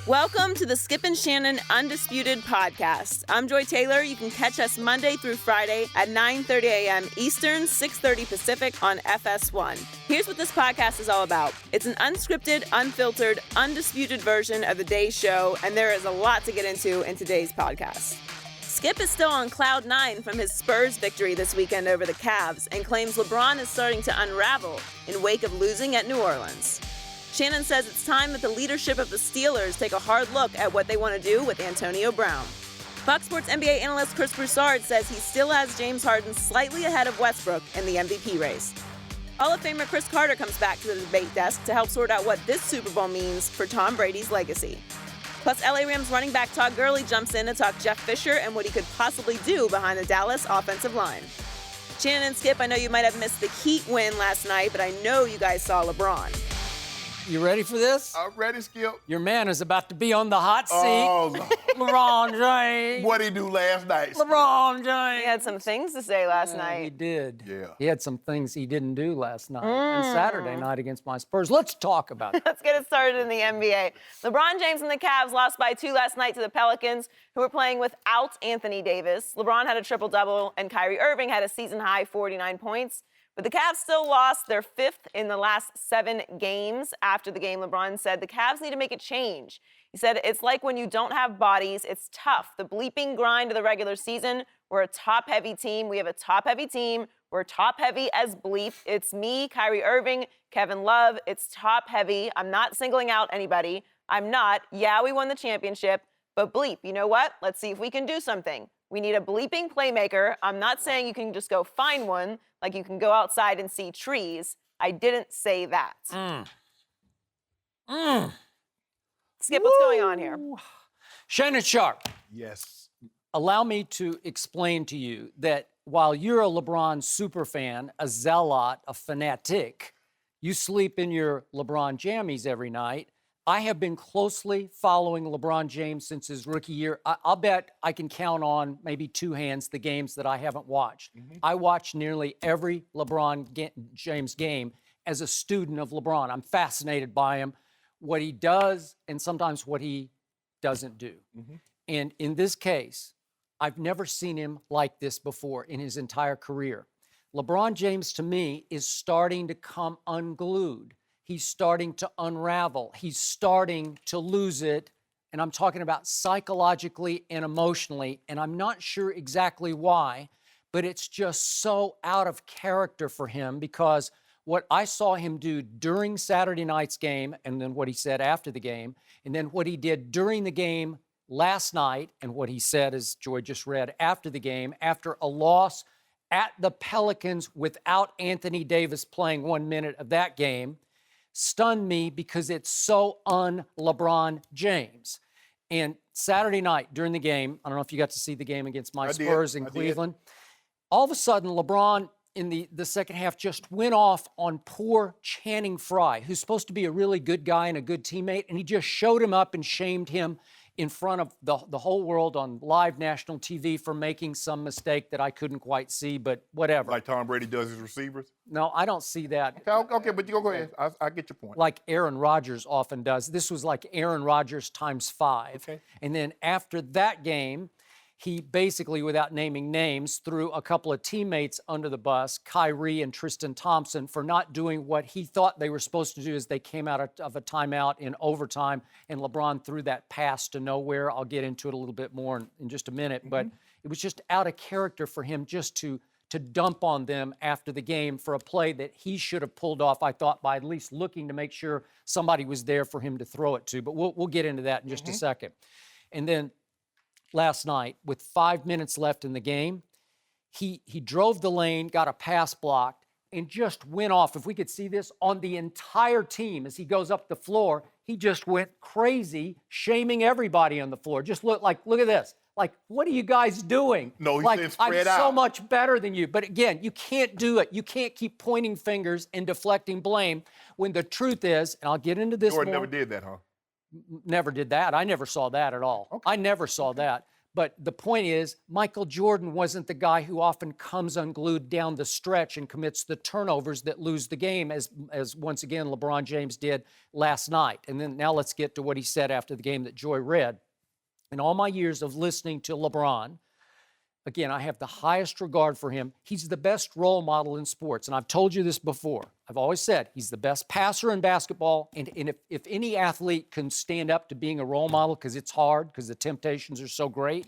Welcome to the Skip and Shannon Undisputed podcast. I'm Joy Taylor. You can catch us Monday through Friday at 9:30 a.m. Eastern, 6:30 Pacific on FS1. Here's what this podcast is all about. It's an unscripted, unfiltered, undisputed version of the day's show, and there is a lot to get into in today's podcast. Skip is still on cloud nine from his Spurs victory this weekend over the Cavs and claims LeBron is starting to unravel in wake of losing at New Orleans. Shannon says it's time that the leadership of the Steelers take a hard look at what they want to do with Antonio Brown. Fox Sports NBA analyst Chris Broussard says he still has James Harden slightly ahead of Westbrook in the MVP race. Hall of Famer Chris Carter comes back to the debate desk to help sort out what this Super Bowl means for Tom Brady's legacy. Plus, LA Rams running back Todd Gurley jumps in to talk Jeff Fisher and what he could possibly do behind the Dallas offensive line. Shannon and Skip, I know you might have missed the Heat win last night, but I know you guys saw LeBron. You ready for this? I'm ready, Skip. Your man is about to be on the hot seat. Oh, LeBron James. what'd he do last night? Skip? LeBron James. He had some things to say last He night. did. Yeah. He had some things he didn't do last night and Saturday night against my Spurs. Let's talk about it. Let's get it started in the NBA. LeBron James and the Cavs lost by 2 last night to the Pelicans, who were playing without Anthony Davis. LeBron had a triple-double, and Kyrie Irving had a season-high 49 points. But the Cavs still lost their 5th in the last 7 games. After the game, LeBron said the Cavs need to make a change. He said, it's like when you don't have bodies, it's tough. The bleeping grind of the regular season. We're a top-heavy team. We have a top-heavy team. We're top-heavy as bleep. It's me, Kyrie Irving, Kevin Love. It's top-heavy. I'm not singling out anybody. I'm not. Yeah, we won the championship, but bleep, you know what? Let's see if we can do something. We need a bleeping playmaker. I'm not saying you can just go find one, like you can go outside and see trees. I didn't say that. Skip, what's going on here? Shannon Sharpe, Yes. allow me to explain to you that while you're a LeBron superfan, a zealot, a fanatic, you sleep in your LeBron jammies every night. I have been closely following LeBron James since his rookie year. I'll bet I can count on maybe 2 hands the games that I haven't watched. I watch nearly every LeBron James game as a student of LeBron. I'm fascinated by him, what he does, and sometimes what he doesn't do. And in this case, I've never seen him like this before in his entire career. LeBron James, to me, is starting to come unglued. He's starting to unravel. He's starting to lose it. And I'm talking about psychologically and emotionally. And I'm not sure exactly why, but it's just so out of character for him because what I saw him do during Saturday night's game and then what he said after the game, and then what he did during the game last night and what he said, as Joy just read, after the game, after a loss at the Pelicans without Anthony Davis playing 1 minute of that game, stunned me because it's so un-LeBron James. And Saturday night during the game, I don't know if you got to see the game against my Spurs in Cleveland. All of a sudden, LeBron in the second half just went off on poor Channing Frye, who's supposed to be a really good guy and a good teammate, and he just showed him up and shamed him in front of the whole world on live national TV for making some mistake that I couldn't quite see, but whatever. Like Tom Brady does his receivers? No, I don't see that. Okay, but you go ahead. I get your point. Like Aaron Rodgers often does. This was like Aaron Rodgers times 5. Okay. And then after that game, he basically, without naming names, threw a couple of teammates under the bus, Kyrie and Tristan Thompson, for not doing what he thought they were supposed to do as they came out of a timeout in overtime, and LeBron threw that pass to nowhere. I'll get into it a little bit more in just a minute, but it was just out of character for him just to dump on them after the game for a play that he should have pulled off, I thought, by at least looking to make sure somebody was there for him to throw it to. But we'll get into that in just a second. And then last night, with 5 minutes left in the game, he drove the lane, got a pass blocked, and just went off. If we could see this on the entire team as he goes up the floor, he just went crazy, shaming everybody on the floor. Just look at this. Like, what are you guys doing? No, he like, said spread I'm so out. much better than you. But again, you can't do it. You can't keep pointing fingers and deflecting blame when the truth is, and I'll get into this Jordan more. never did that, huh? Never did that. I never saw that at all. Okay. I never saw that. But the point is, Michael Jordan wasn't the guy who often comes unglued down the stretch and commits the turnovers that lose the game, as once again LeBron James did last night. And then now let's get to what he said after the game that Joy read. In all my years of listening to LeBron, again, I have the highest regard for him. He's the best role model in sports. And I've told you this before. I've always said he's the best passer in basketball. And if any athlete can stand up to being a role model, because it's hard, because the temptations are so great,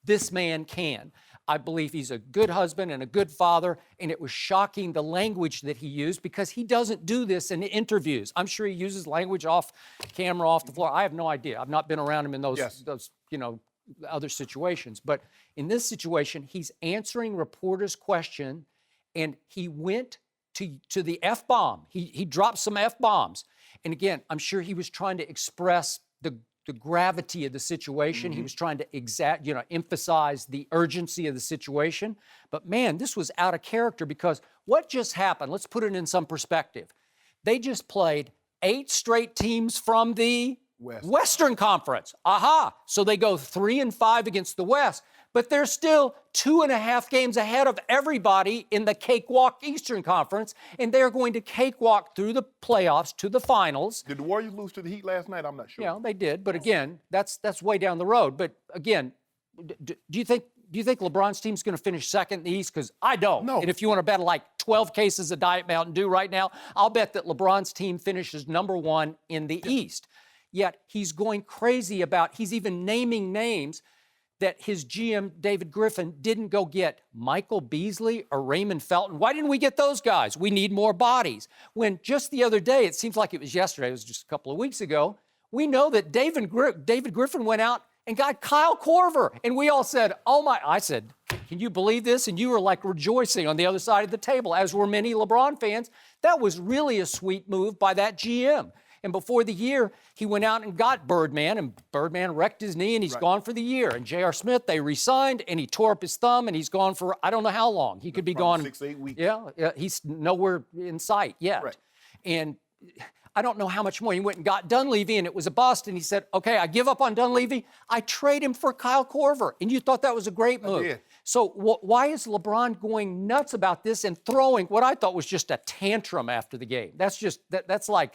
this man can. I believe he's a good husband and a good father. And it was shocking the language that he used, because he doesn't do this in interviews. I'm sure he uses language off camera, off the floor. I have no idea. I've not been around him in those other situations. But in this situation, he's answering reporters' question, and he went to the F-bomb. He dropped some F-bombs. And again, I'm sure he was trying to express the gravity of the situation. He was trying to emphasize the urgency of the situation. But man, this was out of character, because what just happened, let's put it in some perspective. They just played 8 straight teams from the Western Conference. Aha! So they go 3-5 against the West, but they're still 2.5 games ahead of everybody in the cakewalk Eastern Conference, and they're going to cakewalk through the playoffs to the finals. Did the Warriors lose to the Heat last night? I'm not sure. Yeah, they did, but again, that's way down the road. But again, do you think LeBron's team's going to finish second in the East? Because I don't. No. And if you want to bet like 12 cases of Diet Mountain Dew right now, I'll bet that LeBron's team finishes number 1 in the East. Yet he's going crazy he's even naming names that his GM, David Griffin, didn't go get Michael Beasley or Raymond Felton. Why didn't we get those guys? We need more bodies. When just the other day, it seems like it was yesterday, it was just a couple of weeks ago, we know that David Griffin went out and got Kyle Korver. And we all said, I said, can you believe this? And you were like rejoicing on the other side of the table, as were many LeBron fans. That was really a sweet move by that GM. And before the year, he went out and got Birdman, and Birdman wrecked his knee, and he's gone for the year. And J.R. Smith, they re-signed, and he tore up his thumb, and he's gone for I don't know how long. He could be gone 6-8 weeks. Yeah, he's nowhere in sight yet. Right. And I don't know how much more. He went and got Dunleavy, and it was a bust. And he said, okay, I give up on Dunleavy. I trade him for Kyle Korver. And you thought that was a great move. I did. So why is LeBron going nuts about this and throwing what I thought was just a tantrum after the game? That's like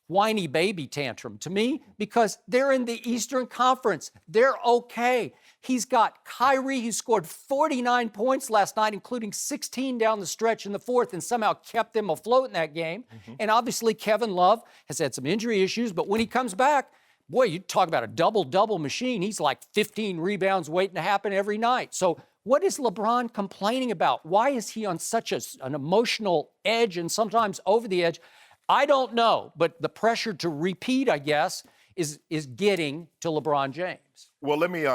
whiny baby tantrum to me, because they're in the Eastern Conference. They're okay. He's got Kyrie, who scored 49 points last night, including 16 down the stretch in the fourth, and somehow kept them afloat in that game. And obviously, Kevin Love has had some injury issues, but when he comes back, boy, you talk about a double-double machine. He's like 15 rebounds waiting to happen every night. So what is LeBron complaining about? Why is he on such an emotional edge and sometimes over the edge? I don't know, but the pressure to repeat, I guess, is getting to LeBron James. Well, let me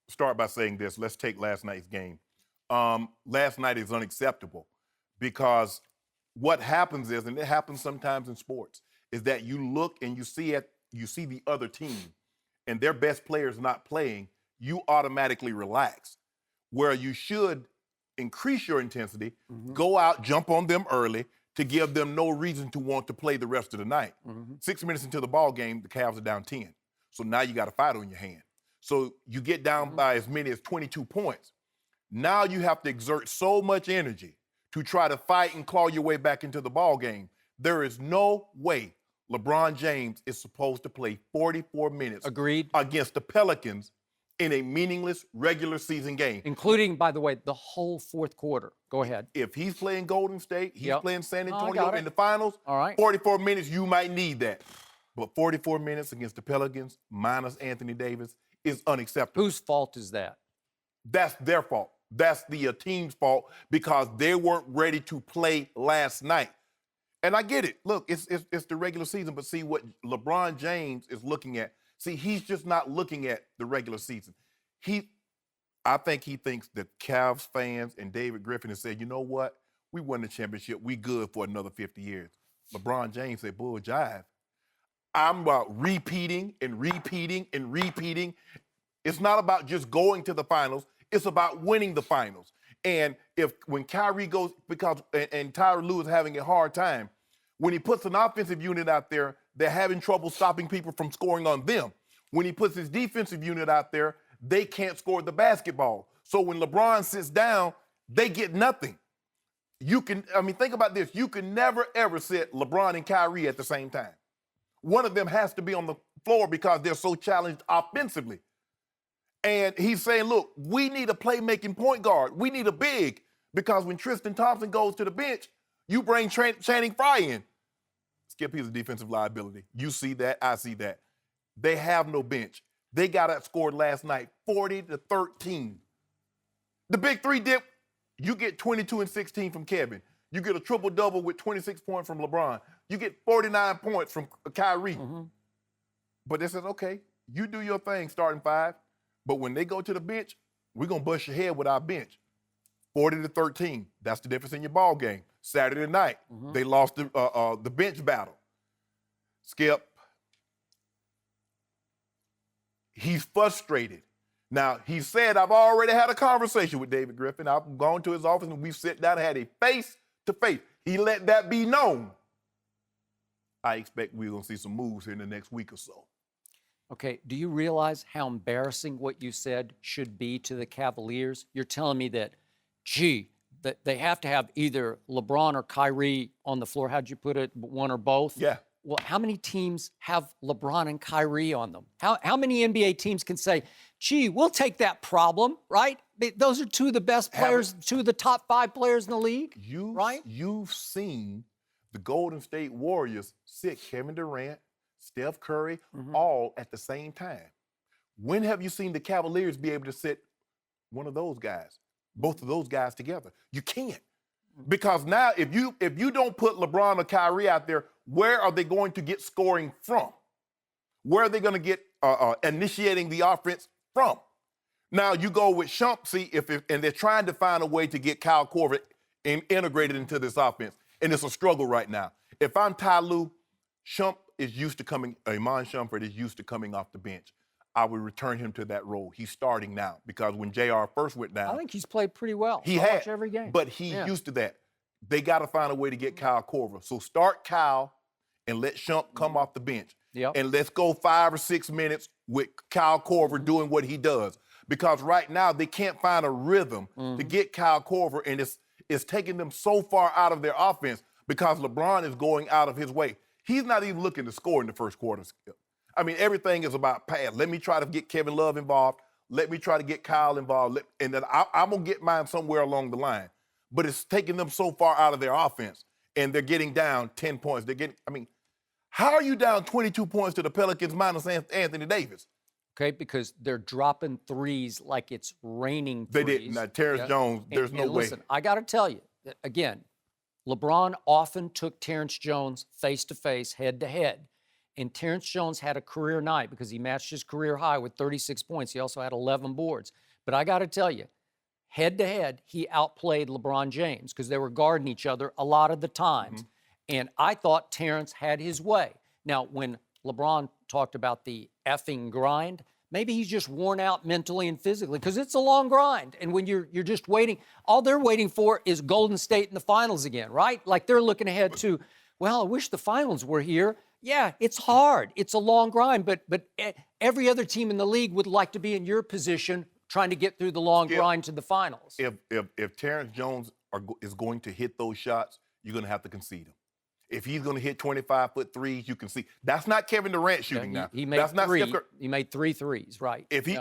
start by saying this. Let's take last night's game. Last night is unacceptable, because what happens is, and it happens sometimes in sports, is that you look and you see the other team and their best players not playing, you automatically relax. Where you should increase your intensity, go out, jump on them early, to give them no reason to want to play the rest of the night. 6 minutes into the ball game, the Cavs are down 10. So now you got a fight on your hand. So you get down by as many as 22 points. Now you have to exert so much energy to try to fight and claw your way back into the ball game. There is no way LeBron James is supposed to play 44 minutes against the Pelicans in a meaningless regular season game. Including, by the way, the whole fourth quarter. Go ahead. If he's playing Golden State, he's playing San Antonio in the finals, 44 minutes, you might need that. But 44 minutes against the Pelicans, minus Anthony Davis, is unacceptable. Whose fault is that? That's their fault. That's the team's fault, because they weren't ready to play last night. And I get it. Look, it's the regular season, but see what LeBron James is looking at. See, he's just not looking at the regular season. I think he thinks that Cavs fans and David Griffin have said, you know what? We won the championship. We good for another 50 years. LeBron James said, bull jive. I'm about repeating and repeating and repeating. It's not about just going to the finals. It's about winning the finals. And when Kyrie goes, and Tyronn Lue is having a hard time, when he puts an offensive unit out there, they're having trouble stopping people from scoring on them. When he puts his defensive unit out there, they can't score the basketball. So when LeBron sits down, they get nothing. Think about this. You can never, ever sit LeBron and Kyrie at the same time. One of them has to be on the floor because they're so challenged offensively. And he's saying, look, we need a playmaking point guard. We need a big, because when Tristan Thompson goes to the bench, you bring Channing Frye in. Skip, he's a defensive liability. You see that, I see that. They have no bench. They got outscored last night, 40-13. The big three dip, you get 22 and 16 from Kevin. You get a triple-double with 26 points from LeBron. You get 49 points from Kyrie. Mm-hmm. But they said, okay, you do your thing, starting five. But when they go to the bench, we're going to bust your head with our bench. 40-13. That's the difference in your ball game. Saturday night, they lost the bench battle. Skip, he's frustrated. Now, he said, I've already had a conversation with David Griffin. I've gone to his office and we've sat down and had a face-to-face. He let that be known. I expect we're going to see some moves here in the next week or so. Okay, do you realize how embarrassing what you said should be to the Cavaliers? You're telling me that, that they have to have either LeBron or Kyrie on the floor. How'd you put it? One or both? Yeah. Well, how many teams have LeBron and Kyrie on them? How many NBA teams can say, we'll take that problem, right? Those are two of the best players, two of the top 5 players in the league, right? You've seen the Golden State Warriors sit Kevin Durant, Steph Curry, all at the same time. When have you seen the Cavaliers be able to sit one of those guys, both of those guys together? You can't. Because now if you don't put LeBron or Kyrie out there, where are they going to get scoring from? Where are they going to get initiating the offense from? Now you go with Sharpe, and they're trying to find a way to get Kyle Korver integrated into this offense, and it's a struggle right now. If I'm Ty Lue, Iman Shumpert is used to coming off the bench. I would return him to that role. He's starting now because when JR first went down, I think he's played pretty well. He had every game, but he's used to that. They got to find a way to get Kyle Korver. So start Kyle and let Shump come off the bench. Yep. And let's go 5 or 6 minutes with Kyle Korver doing what he does. Because right now they can't find a rhythm to get Kyle Korver, and it's taking them so far out of their offense because LeBron is going out of his way. He's not even looking to score in the first quarter. I mean, everything is about pass. Let me try to get Kevin Love involved. Let me try to get Kyle involved. And then I'm going to get mine somewhere along the line. But it's taking them so far out of their offense, and they're getting down 10 points. How are you down 22 points to the Pelicans minus Anthony Davis? Okay, because they're dropping threes like it's raining They threes. didn't. Now, Terrence Jones, there's no way. Listen, I got to tell you, again, LeBron often took Terrence Jones face-to-face, head-to-head. And Terrence Jones had a career night because he matched his career high with 36 points. He also had 11 boards. But I got to tell you, head-to-head, he outplayed LeBron James because they were guarding each other a lot of the times. And I thought Terrence had his way. Now, when LeBron talked about the effing grind, maybe he's just worn out mentally and physically because it's a long grind. And when you're just waiting, all they're waiting for is Golden State in the finals again, right? Like they're looking ahead to, well, I wish the finals were here. Yeah, it's hard. It's a long grind, but every other team in the league would like to be in your position trying to get through the long grind to the finals. If Terrence Jones is going to hit those shots, you're going to have to concede them. If he's going to hit 25-foot threes, you can see. That's not Kevin Durant shooting now. He made That's not Steph Curry. He made 3 threes, right. He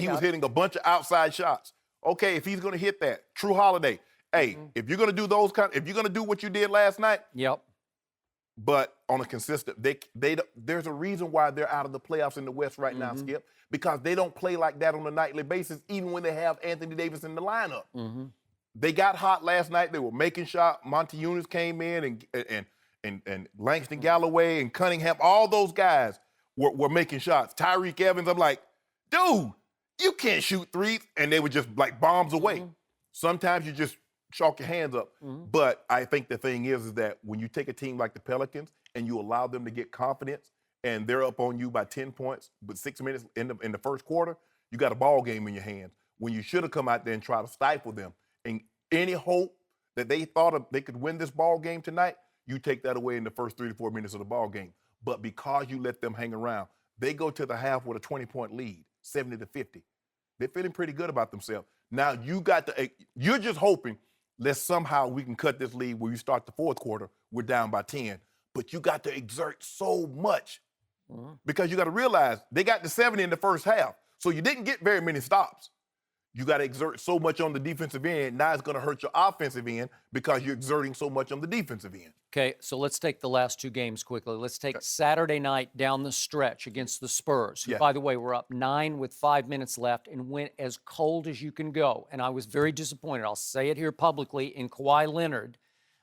was hitting a bunch of outside shots. Okay, if he's going to hit that, True Holiday. Hey, if you're going to do if you're going to do what you did last night, but on a consistent, there's a reason why they're out of the playoffs in the West right now, Skip, because they don't play like that on a nightly basis, even when they have Anthony Davis in the lineup. They got hot last night. They were making shots. Monty Eunice came in and Langston Galloway and Cunningham, all those guys were making shots. Tyreek Evans, I'm like, dude, you can't shoot threes. And they were just like bombs away. Sometimes you just chalk your hands up. But I think the thing is that when you take a team like the Pelicans and you allow them to get confidence and they're up on you by 10 points, but 6 minutes in the first quarter, you got a ball game in your hands when you should have come out there and try to stifle them. And any hope that they thought they could win this ball game tonight, you take that away in the first 3 to 4 minutes of the ball game. But because you let them hang around, they go to the half with a 20-point lead, 70-50. They're feeling pretty good about themselves. Now you're just hoping that somehow we can cut this lead where you start the fourth quarter, we're down by 10. But you got to exert so much because you got to realize they got to 70 in the first half. So you didn't get very many stops. You got to exert so much on the defensive end. Now it's going to hurt your offensive end because you're exerting so much on the defensive end. Okay, so let's take the last two games quickly. Let's take Saturday night down the stretch against the Spurs, who, by the way, were up 9 with 5 minutes left and went as cold as you can go. And I was very disappointed. I'll say it here publicly in Kawhi Leonard.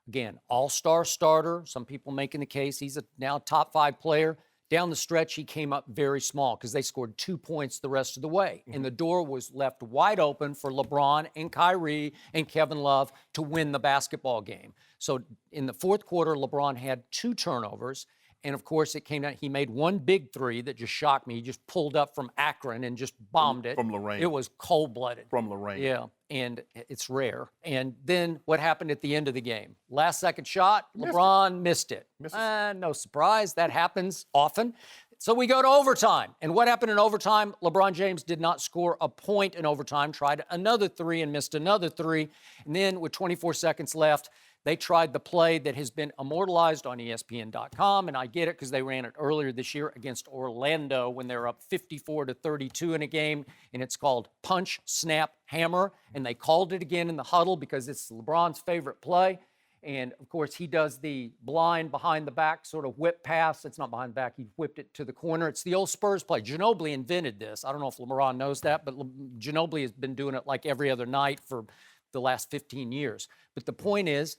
Again, all-star starter. Some people making the case he's a now top 5 player. Down the stretch, he came up very small because they scored 2 points the rest of the way. And the door was left wide open for LeBron and Kyrie and Kevin Love to win the basketball game. So in the fourth quarter, LeBron had 2 turnovers. And, of course, it came out. He made one big three that just shocked me. He just pulled up from Akron and just bombed it. From Lorraine. It was cold-blooded. From Lorraine. Yeah, and it's rare. And then what happened at the end of the game? Last-second shot, LeBron missed it. No surprise. That happens often. So we go to overtime. And what happened in overtime? LeBron James did not score a point in overtime, tried another 3 and missed another 3. And then with 24 seconds left, they tried the play that has been immortalized on ESPN.com, and I get it because they ran it earlier this year against Orlando when they were up 54-32 in a game, and it's called punch, snap, hammer, and they called it again in the huddle because it's LeBron's favorite play. And, of course, he does the blind behind-the-back sort of whip pass. It's not behind the back. He whipped it to the corner. It's the old Spurs play. Ginobili invented this. I don't know if LeBron knows that, but Ginobili has been doing it like every other night for the last 15 years. But the point is,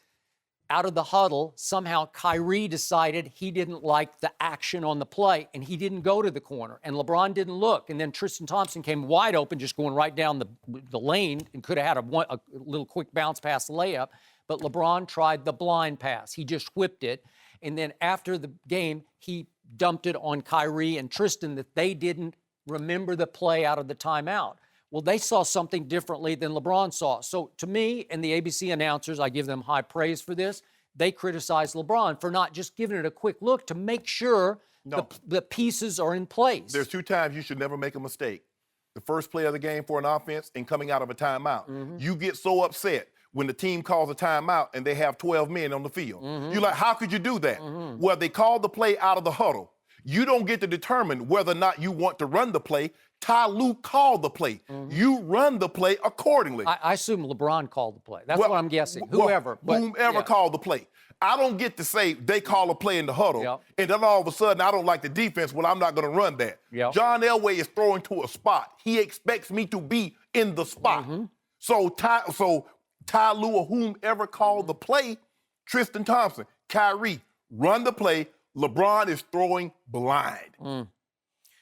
out of the huddle, somehow Kyrie decided he didn't like the action on the play, and he didn't go to the corner, and LeBron didn't look. And then Tristan Thompson came wide open, just going right down the lane, and could have had a little quick bounce pass layup. But LeBron tried the blind pass. He just whipped it. And then after the game, he dumped it on Kyrie and Tristan that they didn't remember the play out of the timeout. Well, they saw something differently than LeBron saw. So to me and the ABC announcers, I give them high praise for this. They criticized LeBron for not just giving it a quick look to make sure the pieces are in place. There's 2 times you should never make a mistake. The first play of the game for an offense and coming out of a timeout. You get so upset when the team calls a timeout and they have 12 men on the field. You're like, how could you do that? Well, they called the play out of the huddle. You don't get to determine whether or not you want to run the play. Ty Lue called the play. You run the play accordingly. I assume LeBron called the play. That's what I'm guessing. Whoever. Whomever called the play. I don't get to say they call a play in the huddle, and then all of a sudden I don't like the defense. Well, I'm not going to run that. John Elway is throwing to a spot. He expects me to be in the spot. So Ty Lue or whomever called the play, Tristan Thompson, Kyrie, run the play. LeBron is throwing blind.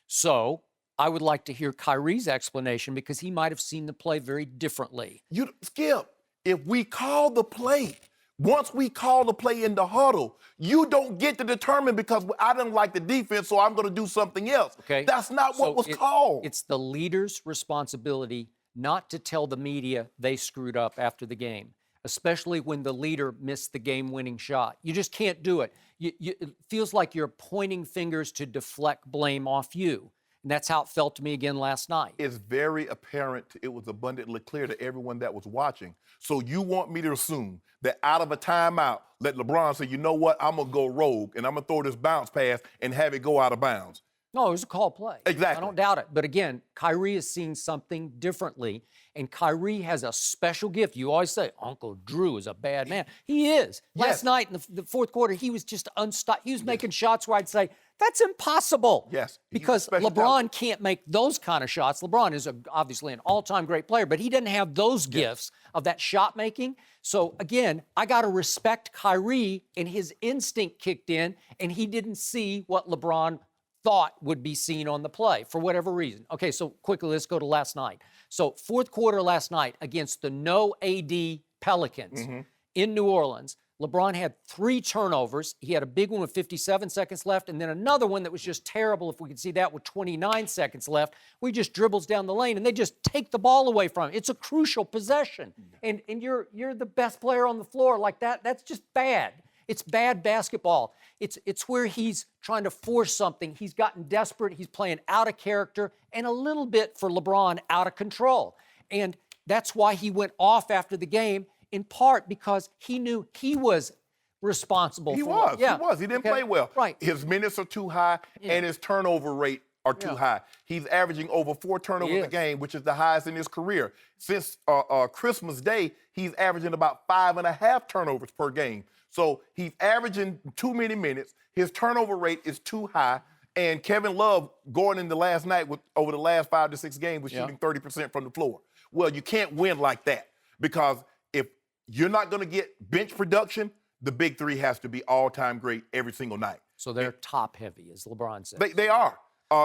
So I would like to hear Kyrie's explanation because he might have seen the play very differently. Skip, if we call the play, once we call the play in the huddle, you don't get to determine because I didn't like the defense, so I'm going to do something else. Okay. That's not what was called. It's the leader's responsibility not to tell the media they screwed up after the game, especially when the leader missed the game-winning shot. You just can't do it. It feels like you're pointing fingers to deflect blame off you. And that's how it felt to me again last night. It's very apparent. It was abundantly clear to everyone that was watching. So you want me to assume that out of a timeout, let LeBron say, you know what, I'm going to go rogue, and I'm going to throw this bounce pass and have it go out of bounds. No, it was a call play. Exactly. I don't doubt it. But again, Kyrie is seeing something differently, and Kyrie has a special gift. You always say, Uncle Drew is a bad man. He is. Last night in the fourth quarter, he was just unstoppable. He was making shots where I'd say, that's impossible. Yes. Because LeBron can't make those kind of shots. LeBron is obviously an all-time great player, but he doesn't have those gifts of that shot making. So again, I got to respect Kyrie, and his instinct kicked in, and he didn't see what LeBron thought would be seen on the play for whatever reason. Okay, so quickly, let's go to last night. So fourth quarter last night against the no AD Pelicans in New Orleans, LeBron had 3 turnovers. He had a big one with 57 seconds left, and then another one that was just terrible, if we could see that, with 29 seconds left, where he just dribbles down the lane, and they just take the ball away from him. It's a crucial possession. And you're the best player on the floor like that. That's just bad. It's bad basketball. It's where he's trying to force something. He's gotten desperate. He's playing out of character and a little bit for LeBron out of control. And that's why he went off after the game, in part because he knew he was responsible He for was. it. Yeah. He was. He didn't play well. Right. His minutes are too high, and his turnover rate are too high. He's averaging over 4 turnovers a game, which is the highest in his career. Since Christmas Day, he's averaging about 5.5 turnovers per game. So he's averaging too many minutes. His turnover rate is too high. And Kevin Love, going into last night over the last 5 to 6 games, was shooting 30% from the floor. Well, you can't win like that, because if you're not going to get bench production, the big three has to be all-time great every single night. So they're top-heavy, as LeBron said. They are.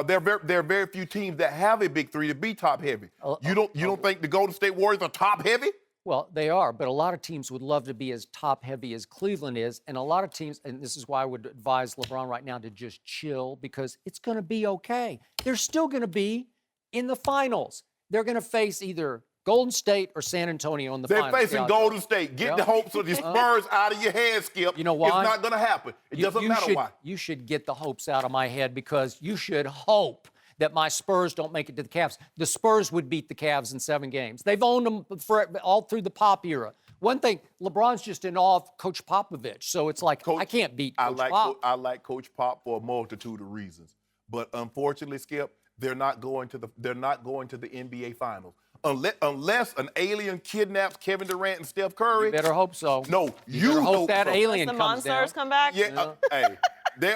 There are very few teams that have a big three to be top-heavy. You don't think the Golden State Warriors are top-heavy? Well, they are, but a lot of teams would love to be as top-heavy as Cleveland is, and a lot of teams, and this is why I would advise LeBron right now to just chill, because it's going to be okay. They're still going to be in the finals. They're going to face either Golden State or San Antonio in the finals. They're facing Golden State. Get the hopes of the Spurs out of your head, Skip. You know why? It's not going to happen. It doesn't matter why. You should get the hopes out of my head, because you should hope that my Spurs don't make it to the Cavs. The Spurs would beat the Cavs in 7 games. They've owned them for all through the Pop era. One thing, LeBron's just in awe of Coach Popovich, so it's like, I can't beat Coach Pop. I like Coach Pop for a multitude of reasons, but unfortunately, Skip, they're not going to the NBA Finals. Unless an alien kidnaps Kevin Durant and Steph Curry. You better hope so. No, you better hope that alien the comes down. Monsters come back? Yeah, hey,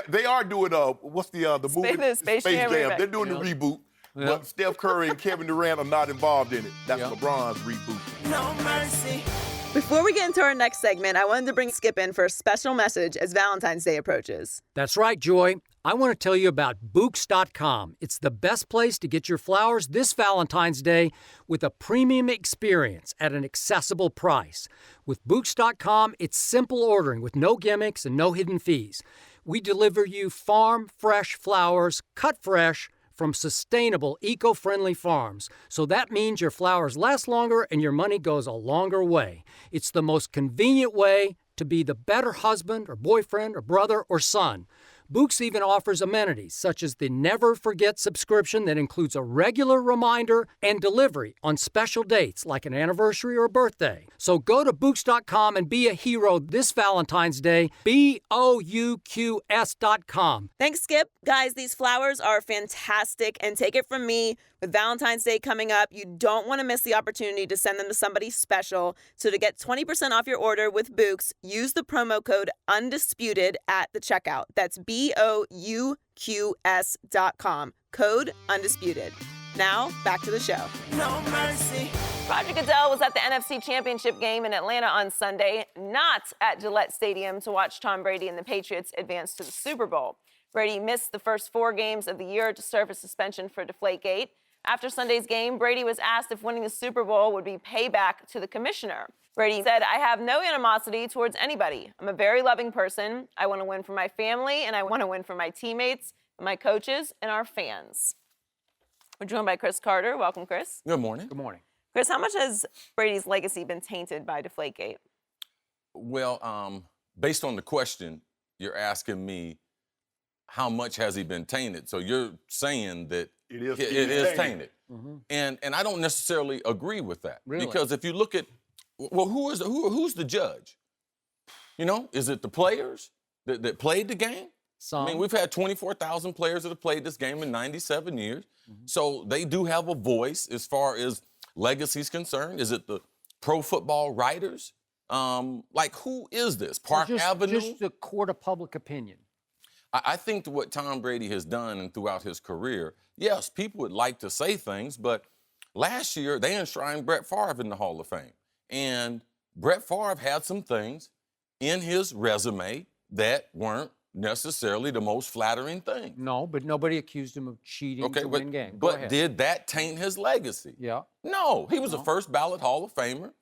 they are doing what's the movie? Space Jam. They're doing the reboot, but Steph Curry and Kevin Durant are not involved in it. That's LeBron's reboot. No mercy. Before we get into our next segment, I wanted to bring Skip in for a special message as Valentine's Day approaches. That's right, Joy. I want to tell you about Books.com. It's the best place to get your flowers this Valentine's Day with a premium experience at an accessible price. With Books.com, it's simple ordering with no gimmicks and no hidden fees. We deliver you farm-fresh flowers, cut fresh, from sustainable, eco-friendly farms. So that means your flowers last longer and your money goes a longer way. It's the most convenient way to be the better husband or boyfriend or brother or son. Books even offers amenities such as the Never Forget subscription that includes a regular reminder and delivery on special dates like an anniversary or birthday. So go to Books.com and be a hero this Valentine's Day. BOUQS.com. Thanks, Skip. Guys, these flowers are fantastic, and take it from me, with Valentine's Day coming up, you don't want to miss the opportunity to send them to somebody special. So to get 20% off your order with Books, use the promo code UNDISPUTED at the checkout. That's BOUQS.com. Code UNDISPUTED. Now, back to the show. No mercy. Roger Goodell was at the NFC Championship game in Atlanta on Sunday, not at Gillette Stadium, to watch Tom Brady and the Patriots advance to the Super Bowl. Brady missed the first 4 games of the year to serve a suspension for Deflategate. After Sunday's game, Brady was asked if winning the Super Bowl would be payback to the commissioner. Brady said, "I have no animosity towards anybody. I'm a very loving person. I want to win for my family, and I want to win for my teammates, my coaches, and our fans." We're joined by Chris Carter. Welcome, Chris. Good morning. Good morning. Chris, how much has Brady's legacy been tainted by Deflategate? Well, based on the question, you're asking me how much has he been tainted. So you're saying that it is tainted. Mm-hmm. And I don't necessarily agree with that. Really? Because if you look at, well, who's the judge? You know, is it the players that played the game? Some. I mean, we've had 24,000 players that have played this game in 97 years. Mm-hmm. So they do have a voice as far as legacy is concerned. Is it the pro football writers? Like, who is this? Park Avenue? Just the court of public opinion. I think that what Tom Brady has done and throughout his career, yes, people would like to say things, but last year they enshrined Brett Favre in the Hall of Fame. And Brett Favre had some things in his resume that weren't necessarily the most flattering thing. No, but nobody accused him of cheating to win games. But did that taint his legacy? Yeah. No, he was a first ballot Hall of Famer.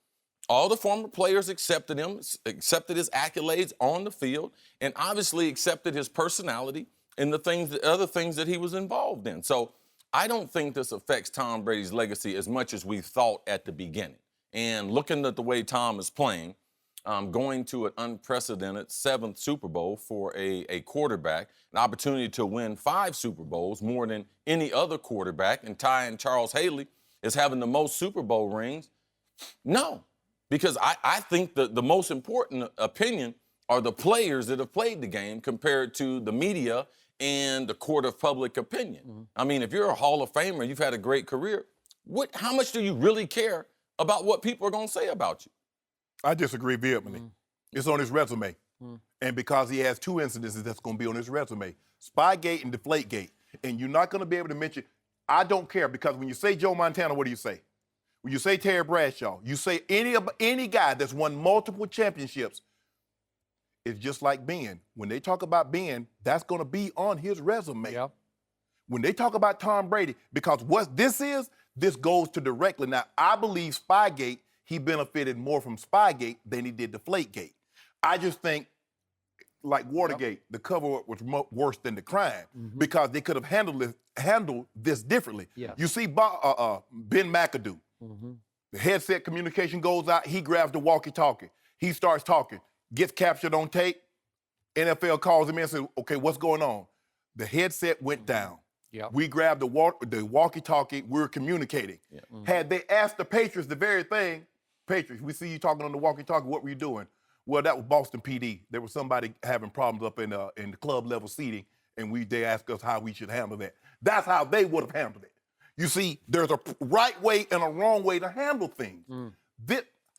All the former players accepted him, accepted his accolades on the field, and obviously accepted his personality and the other things that he was involved in. So I don't think this affects Tom Brady's legacy as much as we thought at the beginning. And looking at the way Tom is playing, going to an unprecedented 7th Super Bowl for a quarterback, an opportunity to win 5 Super Bowls, more than any other quarterback, and tying Charles Haley is having the most Super Bowl rings? No, because I think the most important opinion are the players that have played the game compared to the media and the court of public opinion. Mm-hmm. I mean, if you're a Hall of Famer, you've had a great career, how much do you really care about what people are going to say about you? I disagree vehemently. It's on his resume. And because he has 2 incidences that's going to be on his resume, Spygate and Deflategate. And you're not going to be able to mention, I don't care, because when you say Joe Montana, what do you say? When you say Terry Bradshaw, you say any guy that's won multiple championships, it's just like Ben. When they talk about Ben, that's going to be on his resume. Yep. When they talk about Tom Brady, because what this is, this goes to directly. Now, I believe Spygate, he benefited more from Spygate than he did Deflategate. I just think, like Watergate, the cover-up was worse than the crime because they could have handled this differently. Yes. You see Ben McAdoo. The headset communication goes out. He grabs the walkie-talkie. He starts talking, gets captured on tape. NFL calls him in and says, okay, what's going on? The headset went down. Yep. We grabbed the walkie-talkie. We were communicating. Yep. Had they asked the Patriots the very thing, Patriots, we see you talking on the walkie-talkie. What were you doing? Well, that was Boston PD. There was somebody having problems up in the club level seating, and they asked us how we should handle that. That's how they would have handled it. You see, there's a right way and a wrong way to handle things.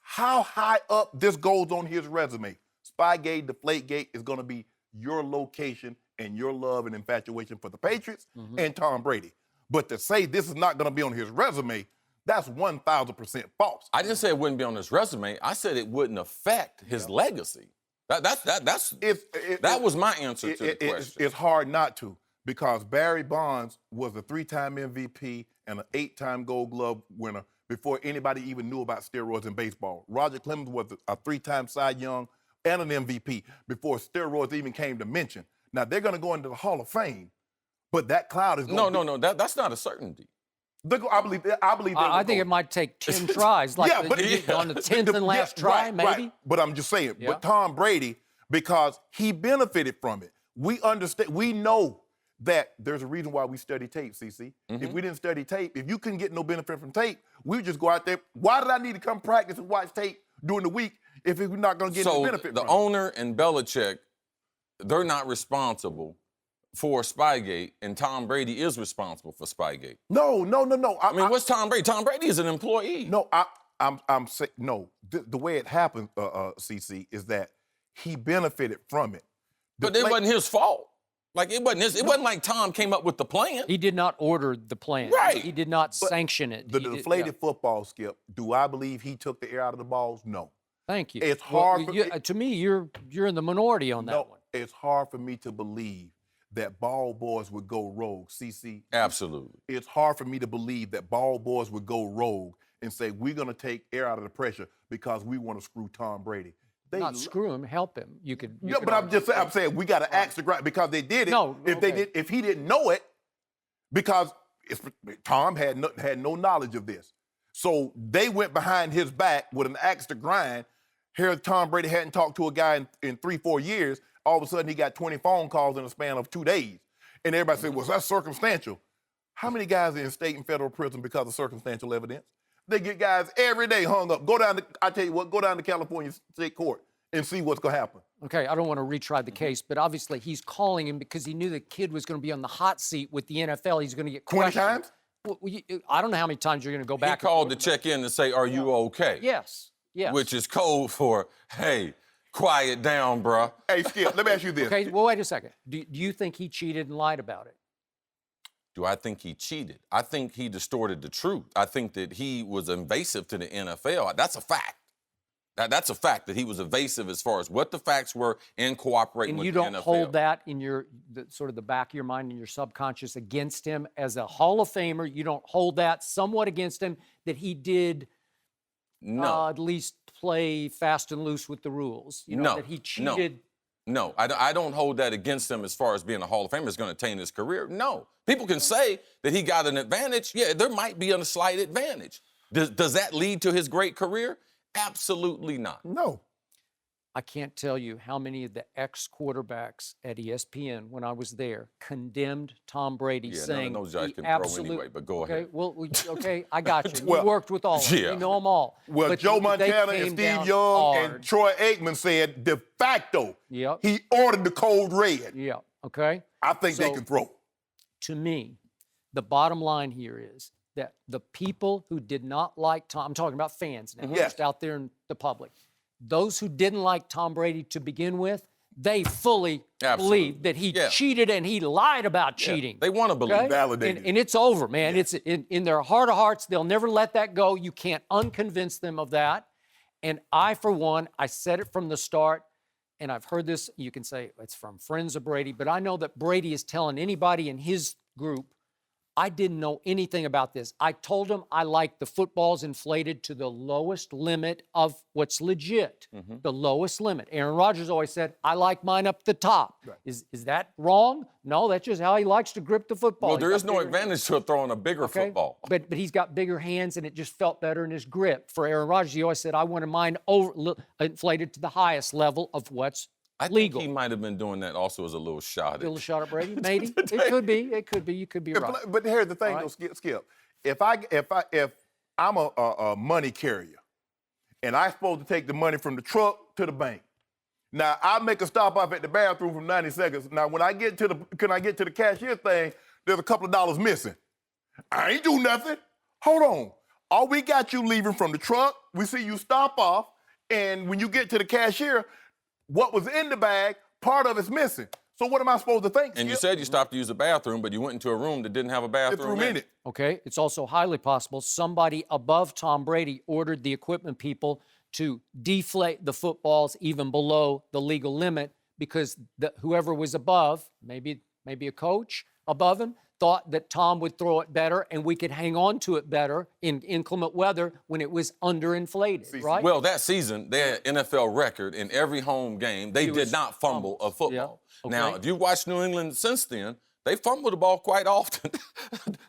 How high up this goes on his resume. Spygate, Deflategate is going to be your location and your love and infatuation for the Patriots and Tom Brady. But to say this is not going to be on his resume, that's 1,000% false. I didn't say it wouldn't be on his resume. I said it wouldn't affect his legacy. That was my answer to the question. It's hard not to, because Barry Bonds was a 3-time MVP and an 8-time Gold Glove winner before anybody even knew about steroids in baseball. Roger Clemens was a 3-time Cy Young and an MVP before steroids even came to mention. Now, they're going to go into the Hall of Fame, but that cloud is going No, that's not a certainty. I believe. I think it might take 10 tries, like on the 10th and last try, maybe. Right. But I'm just saying, but Tom Brady, because he benefited from it. We understand. We know that there's a reason why we study tape, CC. If we didn't study tape, if you couldn't get no benefit from tape, we would just go out there. Why did I need to come practice and watch tape during the week if we're not going to get any benefit from it? So the owner and Belichick, they're not responsible for Spygate, and Tom Brady is responsible for Spygate. No. I mean, what's Tom Brady? Tom Brady is an employee. No, I'm saying no. The way it happened, CC, is that he benefited from it. But it wasn't his fault. Like it wasn't like Tom came up with the plan. He did not order the plan. Right. He did not sanction it. The deflated football, Skip. Do I believe he took the air out of the balls? No. Thank you. It's hard. To me, you're in the minority on that one. It's hard for me to believe that ball boys would go rogue, CC. Absolutely. It's hard for me to believe that ball boys would go rogue and say, we're going to take air out of the pressure because we want to screw Tom Brady. Not screw him, help him. You could. But I'm saying we got to ask the ground because they did it. No, if he didn't know it, because Tom had no knowledge of this, so they went behind his back with an axe to grind. Here, Tom Brady hadn't talked to a guy in 3-4 years. All of a sudden, he got 20 phone calls in a span of 2 days. And everybody said, well, that's circumstantial. How many guys are in state and federal prison because of circumstantial evidence? They get guys every day hung up. Go down to California State Court and see what's going to happen. Okay, I don't want to retry the case, but obviously he's calling him because he knew the kid was going to be on the hot seat with the NFL. He's going to get 20 questioned. times? Well, I don't know how many times you're going to go back. He called to check in and say, are you okay? Yes. Which is code for, hey, quiet down, bruh. Hey, Skip, let me ask you this. Okay, well, wait a second. Do you think he cheated and lied about it? Do I think he cheated? I think he distorted the truth. I think that he was invasive to the NFL. That's a fact. That's a fact that he was evasive as far as what the facts were in cooperating with the NFL. And you don't hold that in sort of the back of your mind, in your subconscious against him as a Hall of Famer. You don't hold that somewhat against him that he did at least play fast and loose with the rules. That he cheated. No, I don't hold that against him as far as being a Hall of Famer is going to attain his career. No. People can say that he got an advantage. Yeah, there might be a slight advantage. Does that lead to his great career? Absolutely not. No. I can't tell you how many of the ex-quarterbacks at ESPN, when I was there, condemned Tom Brady, Yeah, saying none of those guys he can absolute. throw anyway, but go Okay, ahead. well, okay, I got you. Well, You worked with all of them. yeah. You know them all. Well, But Joe they Montana and came Steve down Young hard. and Troy Aikman said de facto Yep. he ordered the code red. Yeah, okay? I think they So- can throw. To me, the bottom line here is that the people who did not like Tom, I'm talking about fans now, Yes. just out there in the public, those who didn't like Tom Brady to begin with, they fully Absolutely. believe that he Yeah. cheated and he lied about Yeah, cheating. they want to believe. Okay? Validated. And it's over, man. Yeah. It's in their heart of hearts. They'll never let that go. You can't unconvince them of that. And I, for one, I said it from the start, and I've heard this, you can say it's from friends of Brady, but I know that Brady is telling anybody in his group, I didn't know anything about this. I told him I like the footballs inflated to the lowest limit of what's legit, the lowest limit. Aaron Rodgers always said, I like mine up the top. Right. Is that wrong? No, that's just how he likes to grip the football. Well, He's there got is no bigger advantage to throwing a bigger Okay? football. But he's got bigger hands, and it just felt better in his grip. For Aaron Rodgers, he always said, I wanted mine inflated to the highest level of what's I legal. think he might have been doing that also as a little shot. A little At, shot at Brady, maybe. It could be. It could be. You could be right. But here's the thing, All though, right. Skip. If I'm a money carrier, and I'm supposed to take the money from the truck to the bank. Now I make a stop off at the bathroom for 90 seconds. Now when I get to the cashier thing, there's a couple of dollars missing. I ain't do nothing. Hold on. All we got you leaving from the truck. We see you stop off, and when you get to the cashier, what was in the bag, part of it's missing. So what am I supposed to think? and you Skip? said you stopped to use the bathroom, but you went into a room that didn't have a bathroom in it. Okay, it's also highly possible somebody above Tom Brady ordered the equipment people to deflate the footballs even below the legal limit because whoever was above, maybe a coach above him, thought that Tom would throw it better and we could hang on to it better in inclement weather when it was underinflated, right? Well, that season, their NFL record in every home game, they did not fumble a football. Yeah. Now, Okay. if you watch New England since then, they fumbled the ball quite often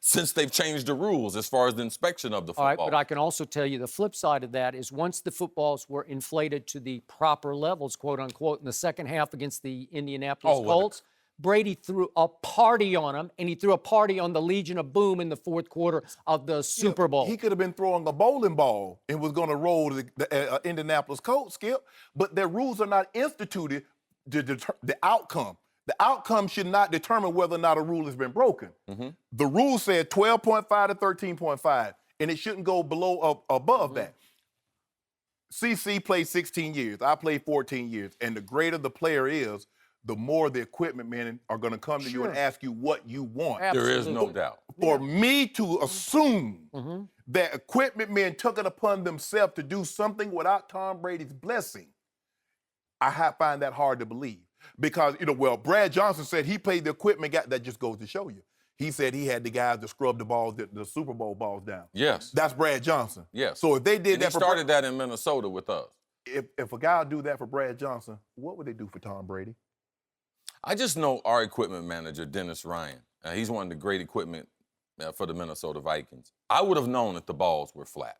since they've changed the rules as far as the inspection of the All football. right, but I can also tell you the flip side of that is once the footballs were inflated to the proper levels, quote unquote, in the second half against the Indianapolis Colts, Brady threw a party on them, and he threw a party on the Legion of Boom in the fourth quarter of the Super Bowl. He could have been throwing a bowling ball and was going to roll the Indianapolis Colts, Skip. But their rules are not instituted to deter the outcome. The outcome should not determine whether or not a rule has been broken. The rule said 12.5 to 13.5, and it shouldn't go below above that. CC played 16 years. I played 14 years. And the greater the player is, the more the equipment men are going to come to you and ask you what you want. there is no Absolutely. doubt. For me to assume that equipment men took it upon themselves to do something without Tom Brady's blessing, I find that hard to believe. Because, Brad Johnson said he paid the equipment guy. That just goes to show you. He said he had the guys to scrub the balls, the Super Bowl balls down. Yes. That's Brad Johnson. Yes. So if they did And that he started that in Minnesota with us. if a guy would do that for Brad Johnson, what would they do for Tom Brady? I just know our equipment manager, Dennis Ryan. He's one of the great equipment for the Minnesota Vikings. I would have known that the balls were flat.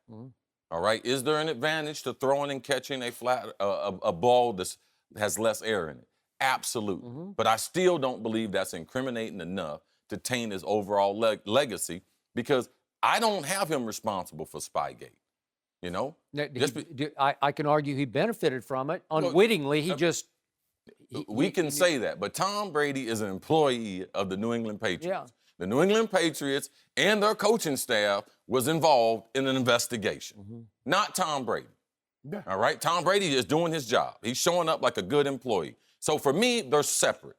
All right. Is there an advantage to throwing and catching a ball that has less air in it? Absolutely. But I still don't believe that's incriminating enough to taint his overall legacy because I don't have him responsible for Spygate. You know? I can argue he benefited from it. Unwittingly, he just... We can say that, but Tom Brady is an employee of the New England Patriots. Yeah. The New England Patriots and their coaching staff was involved in an investigation, not Tom Brady. Yeah. All right? Tom Brady is doing his job. He's showing up like a good employee. So for me, they're separate.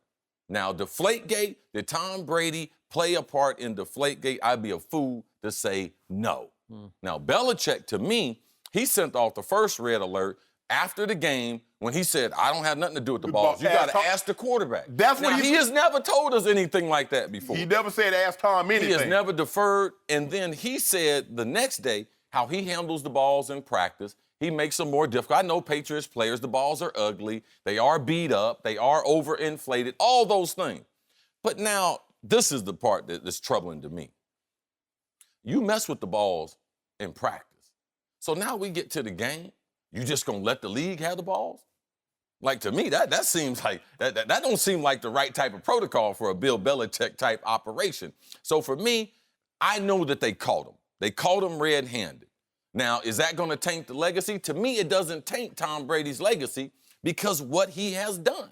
Now, Deflategate, did Tom Brady play a part in Deflategate? I'd be a fool to say no. Now, Belichick, to me, he sent off the first red alert after the game when he said, I don't have nothing to do with the balls. You got to ask the quarterback. That's what he has never told us anything like that before. He never said ask Tom anything. He has never deferred. And then he said the next day how he handles the balls in practice. He makes them more difficult. I know Patriots players, the balls are ugly. They are beat up. They are overinflated, all those things. But now, this is the part that's troubling to me. You mess with the balls in practice. So now we get to the game. You just going to let the league have the balls? Like, to me, that seems like that don't seem like the right type of protocol for a Bill Belichick type operation. So for me, I know that they caught him. They caught him red-handed. Now, is that going to taint the legacy? To me, it doesn't taint Tom Brady's legacy because what he has done.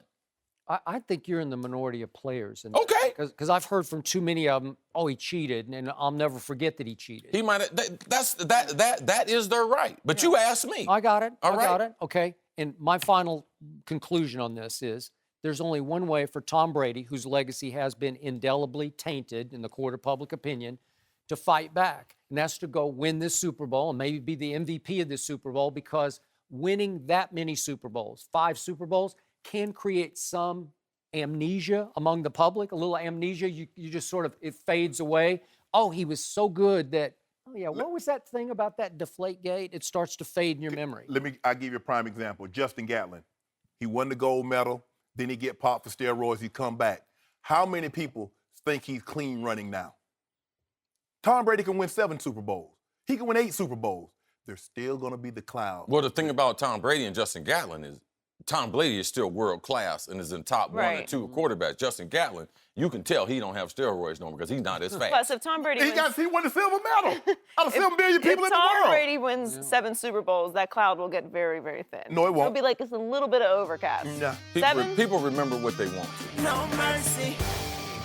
I think you're in the minority of players. And Okay. Because I've heard from too many of them, oh, he cheated, and I'll never forget that he cheated. He might have, that is their right. But you asked me. I got it. All I right. got it. Okay. And my final conclusion on this is there's only one way for Tom Brady, whose legacy has been indelibly tainted in the court of public opinion, to fight back. And that's to go win this Super Bowl and maybe be the MVP of this Super Bowl, because winning that many Super Bowls, 5 Super Bowls, can create some amnesia among the public, a little amnesia. You just sort of, it fades away. Oh, he was so good that, oh yeah, what was that thing about that deflate gate? It starts to fade in your memory. I'll give you a prime example. Justin Gatlin, he won the gold medal, then he get popped for steroids, he come back. How many people think he's clean running now? Tom Brady can win 7 Super Bowls. He can win 8 Super Bowls. There's still going to be the cloud. Well, the thing about Tom Brady and Justin Gatlin is Tom Brady is still world class and is in top 1 or 2 quarterbacks. Justin Gatlin, you can tell he don't have steroids no more because he's not as fast. Plus, if Tom Brady he won the silver medal out of 7 billion people in the world. If Tom Brady wins 7 Super Bowls, that cloud will get very, very thin. No, it won't. It'll be like it's a little bit of overcast. Yeah. 7? People remember what they want to. No mercy.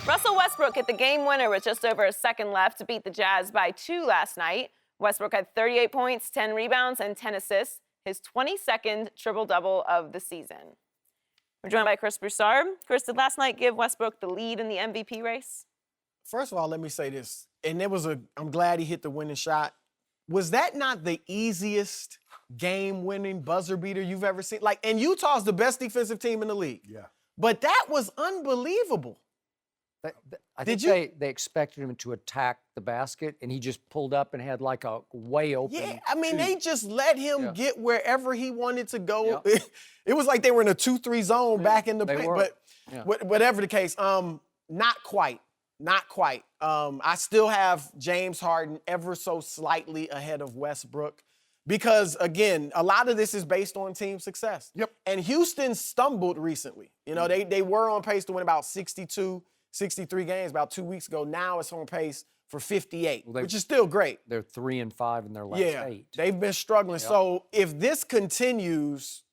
Russell Westbrook hit the game winner with just over a second left to beat the Jazz by 2 last night. Westbrook had 38 points, 10 rebounds, and 10 assists, his 22nd triple-double of the season. We're joined by Chris Broussard. Chris, did last night give Westbrook the lead in the MVP race? First of all, let me say this, and I'm glad he hit the winning shot. Was that not the easiest game-winning buzzer beater you've ever seen? And Utah's the best defensive team in the league. Yeah. But that was unbelievable. I think they expected him to attack the basket, and he just pulled up and had like a way open. Yeah, I mean, they just let him get wherever he wanted to go. Yep. It was like they were in a 2-3 zone back in the paint. But whatever the case, not quite. Not quite. I still have James Harden ever so slightly ahead of Westbrook because, again, a lot of this is based on team success. Yep. And Houston stumbled recently. You know, they were on pace to win about 62, 63 games about 2 weeks ago. Now it's on pace for 58, which is still great. They're 3-5 in their last 8. They've been struggling. Yep. So if this continues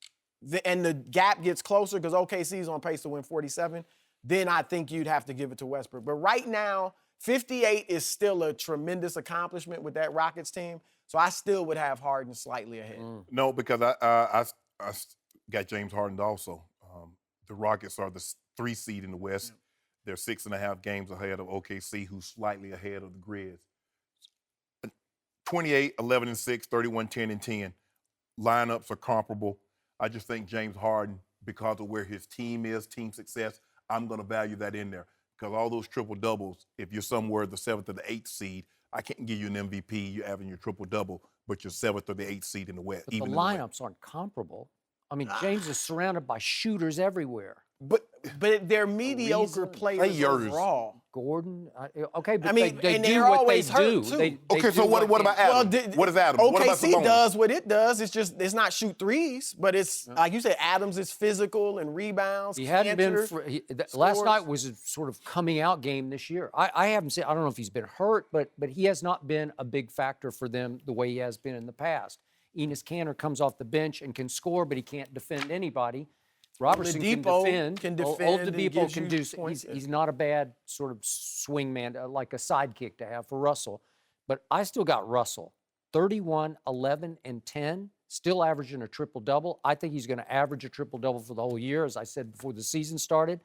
and the gap gets closer, because OKC's on pace to win 47, then I think you'd have to give it to Westbrook. But right now, 58 is still a tremendous accomplishment with that Rockets team. So I still would have Harden slightly ahead. No, because I got James Harden also. The Rockets are the 3 seed in the West. Yeah. They're 6.5 games ahead of OKC, who's slightly ahead of the Grizz. 28, 11, and 6, 31, 10, and 10. Lineups are comparable. I just think James Harden, because of where his team is, team success, I'm going to value that in there. Because all those triple-doubles, if you're somewhere the 7th or the 8th seed, I can't give you an MVP. You're having your triple-double, but you're 7th or the 8th seed in the West. But the lineups aren't comparable. I mean, James is surrounded by shooters everywhere. But they're mediocre players overall. Gordon, okay, but I mean, they do what they do. Okay, so what about Adams? What is Adams? OKC does what it does. It's not shoot threes, but it's like you said. Adams is physical and rebounds. He hadn't been. Last night was a sort of coming out game this year. I haven't seen. I don't know if he's been hurt, but he has not been a big factor for them the way he has been in the past. Enes Kanter comes off the bench and can score, but he can't defend anybody. Robertson can defend. Old Depot can do. He's not a bad sort of swing man, like a sidekick to have for Russell. But I still got Russell, 31, 11, and 10, still averaging a triple-double. I think he's going to average a triple-double for the whole year, as I said before the season started.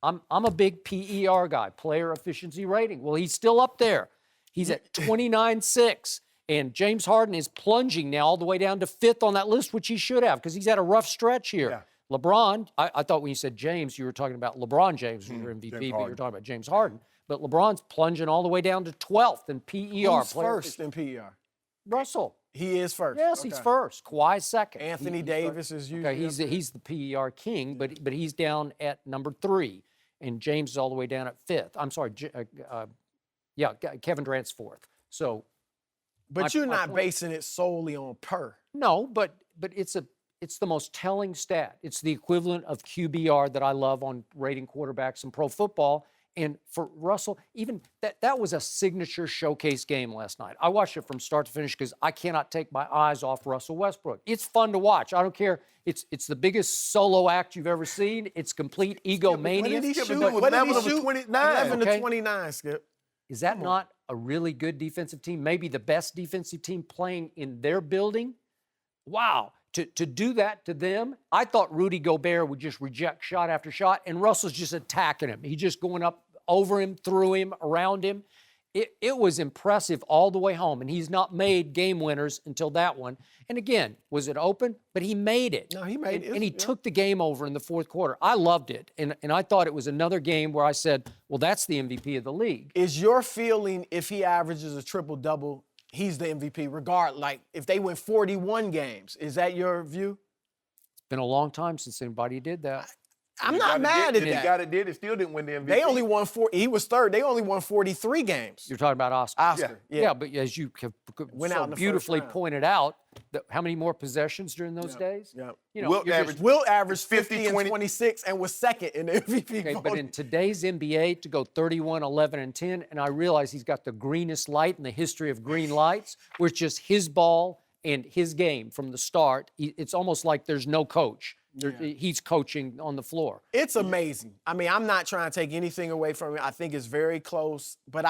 I'm a big PER guy, player efficiency rating. Well, he's still up there. He's at 29.6. And James Harden is plunging now all the way down to 5th on that list, which he should have, because he's had a rough stretch here. Yeah. LeBron, I thought when you said James, you were talking about LeBron James, your MVP, but you're talking about James Harden. But LeBron's plunging all the way down to 12th in PER. Who's first in PER? Russell. He is first. Yes, he's first. Kawhi's second. Anthony Davis is usually he's the PER king, but he's down at number 3, and James is all the way down at 5th. I'm sorry, Kevin Durant's 4th. So, but you're not basing it solely on per. No, but it's a. it's the most telling stat. It's the equivalent of QBR that I love on rating quarterbacks in pro football. And for Russell, even that was a signature showcase game last night. I watched it from start to finish because I cannot take my eyes off Russell Westbrook. It's fun to watch. I don't care. It's the biggest solo act you've ever seen. It's complete egomania. What did he shoot? What did he shoot? 11 to 29, Skip. Is that not a really good defensive team? Maybe the best defensive team playing in their building? Wow. To do that to them, I thought Rudy Gobert would just reject shot after shot, and Russell's just attacking him. He's just going up over him, through him, around him. It was impressive all the way home, and he's not made game winners until that one. And again, was it open? But he made it. No, he made it. And he took the game over in the fourth quarter. I loved it, and I thought it was another game where I said, well, that's the MVP of the league. Is your feeling if he averages a triple-double, he's the MVP, like if they win 41 games? Is that your view? It's been a long time since anybody did that. I'm not mad at that. The guy that did it still didn't win the MVP. They only won he was third. They only won 43 games. You're talking about Oscar. Oscar, Yeah, but as you have Went so out in the beautifully first round. pointed out, how many more possessions during those days? Yeah. You know, Will averaged 50 50, and 20. 26 and was second in the MVP okay, voting. but in today's NBA, to go 31, 11, and 10, and I realize he's got the greenest light in the history of green lights, where it's just his ball and his game from the start. It's almost like there's no coach. He's coaching on the floor. It's amazing. I mean, I'm not trying to take anything away from it. I think it's very close. But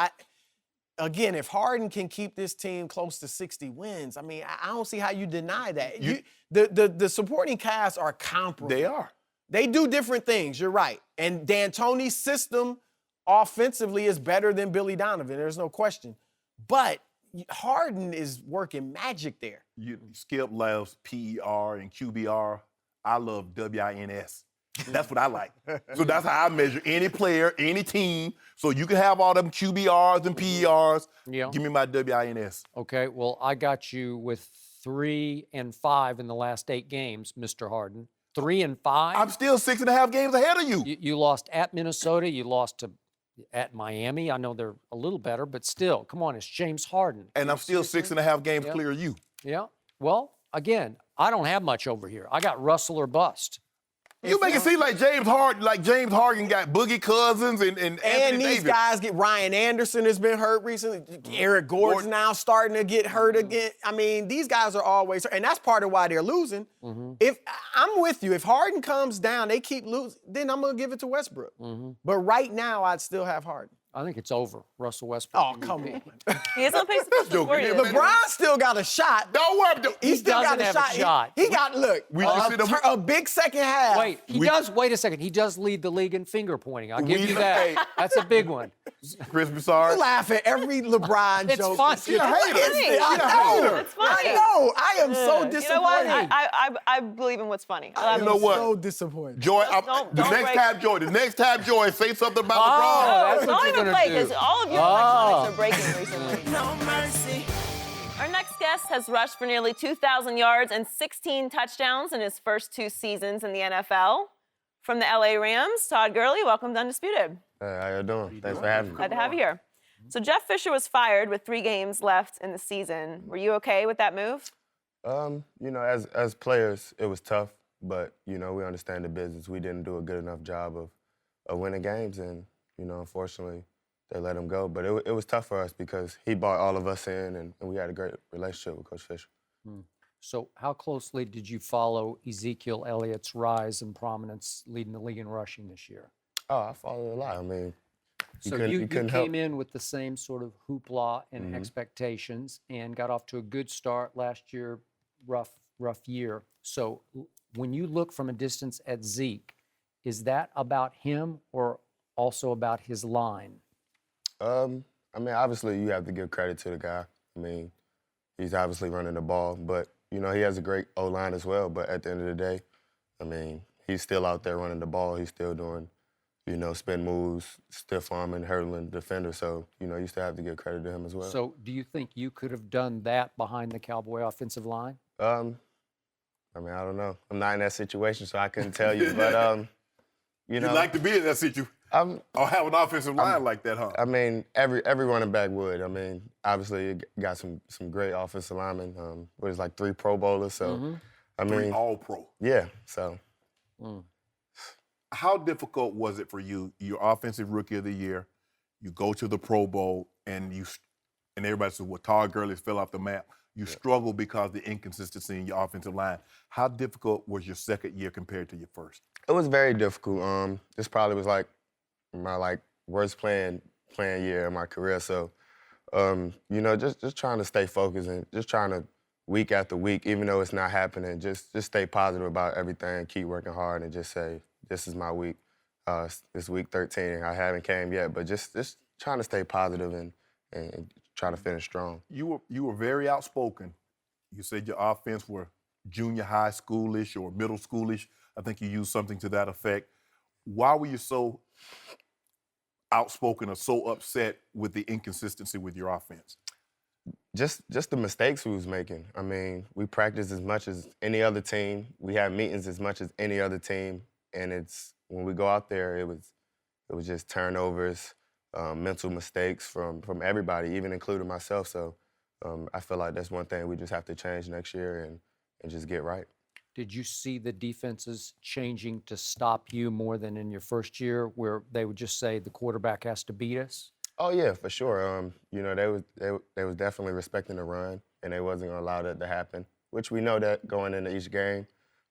again, if Harden can keep this team close to 60 wins, I mean, I don't see how you deny that. The supporting cast are comparable. They are. They do different things. You're right. And D'Antoni's system offensively is better than Billy Donovan. There's no question. But Harden is working magic there. Skip loves PER and QBR. I love WINS. That's what I like. So that's how I measure any player, any team. So you can have all them QBRs and PERs. Yeah. Give me my WINS. Okay, well, I got you with 3 and 5 in the last 8 games, Mr. Harden. 3 and 5. I'm still 6.5 games ahead of you. You lost at Minnesota. You lost at Miami. I know they're a little better, but still, come on, it's James Harden. And I'm still 6.5 games Yeah. clear of you. Yeah. Well, again, I don't have much over here. I got Russell or bust. You make it seem like James Harden got Boogie Cousins and Anthony And these Davis. guys get Ryan Anderson has been hurt recently. Eric Gordon's now starting to get hurt again. I mean, these guys are always hurt, and that's part of why they're losing. If I'm with you, if Harden comes down, they keep losing, then I'm gonna give it to Westbrook. But right now, I'd still have Harden. I think it's over. Russell Westbrook. Oh, come on. He is on pace to finish before you. LeBron still got a shot. Don't worry. He still got doesn't have a shot. He got, look, a big second half. Wait, wait a second. He does lead the league in finger pointing. I'll give you that. That's a big one. Chris Broussard. You laugh at every LeBron It's joke. funny. You're a hater. I know. It's funny. I know. I am so disappointed. You know what? I believe in what's funny. You know what? So disappointed. Joy, Don't the next time Joy say something about LeBron. That's what Don't you're even gonna play, do. because all of your electronics are breaking recently. No mercy. Our next guest has rushed for nearly 2,000 yards and 16 touchdowns in his first 2 seasons in the NFL. From the LA Rams, Todd Gurley, welcome to Undisputed. Hey, how you doing? Thanks for having me. Glad to have you here. So Jeff Fisher was fired with 3 games left in the season. Were you okay with that move? You know, as players, it was tough, but you know, we understand the business. We didn't do a good enough job of winning games, and you know, unfortunately, they let him go. But it was tough for us because he brought all of us in, and we had a great relationship with Coach Fisher. So how closely did you follow Ezekiel Elliott's rise and prominence leading the league in rushing this year? Oh, I followed a lot. I mean, So you came in with the same sort of hoopla and expectations and got off to a good start last year, rough year. So when you look from a distance at Zeke, is that about him or also about his line? I mean, obviously, you have to give credit to the guy. I mean, he's obviously running the ball, but, you know, he has a great O-line as well. But at the end of the day, I mean, he's still out there running the ball. He's still doing, you know, spin moves, stiff arming, hurdling defender. So, you know, you still have to give credit to him as well. So do you think you could have done that behind the Cowboy offensive line? I mean, I don't know. I'm not in that situation, so I couldn't tell you. But, you know. You'd like to be in that situation. Or have an offensive line like that, huh? I mean, every running back would. I mean, obviously, you got some great offensive linemen. There's like 3 Pro Bowlers, so I mean, All-Pro. Yeah, so. How difficult was it for you? You're Offensive Rookie of the Year. You go to the Pro Bowl, and everybody says, well, Todd Gurley fell off the map. You struggle because of the inconsistency in your offensive line. How difficult was your second year compared to your first? It was very difficult. This probably was like my worst playing year in my career. So, just trying to stay focused and just trying to week after week, even though it's not happening, just stay positive about everything, keep working hard, and just say, this is my week. It's week 13. I haven't came yet, but just trying to stay positive and try to finish strong. You were very outspoken. You said your offense were junior high schoolish or middle schoolish. I think you used something to that effect. Why were you so outspoken or so upset with the inconsistency with your offense? Just the mistakes we was making. I mean, we practiced as much as any other team. We had meetings as much as any other team. And when we go out there, it was just turnovers, mental mistakes from everybody, even including myself. So I feel like that's one thing we just have to change next year and just get right. Did you see the defenses changing to stop you more than in your first year, where they would just say the quarterback has to beat us? Oh yeah, for sure. They was definitely respecting the run, and they wasn't gonna allow that to happen. Which we know that going into each game,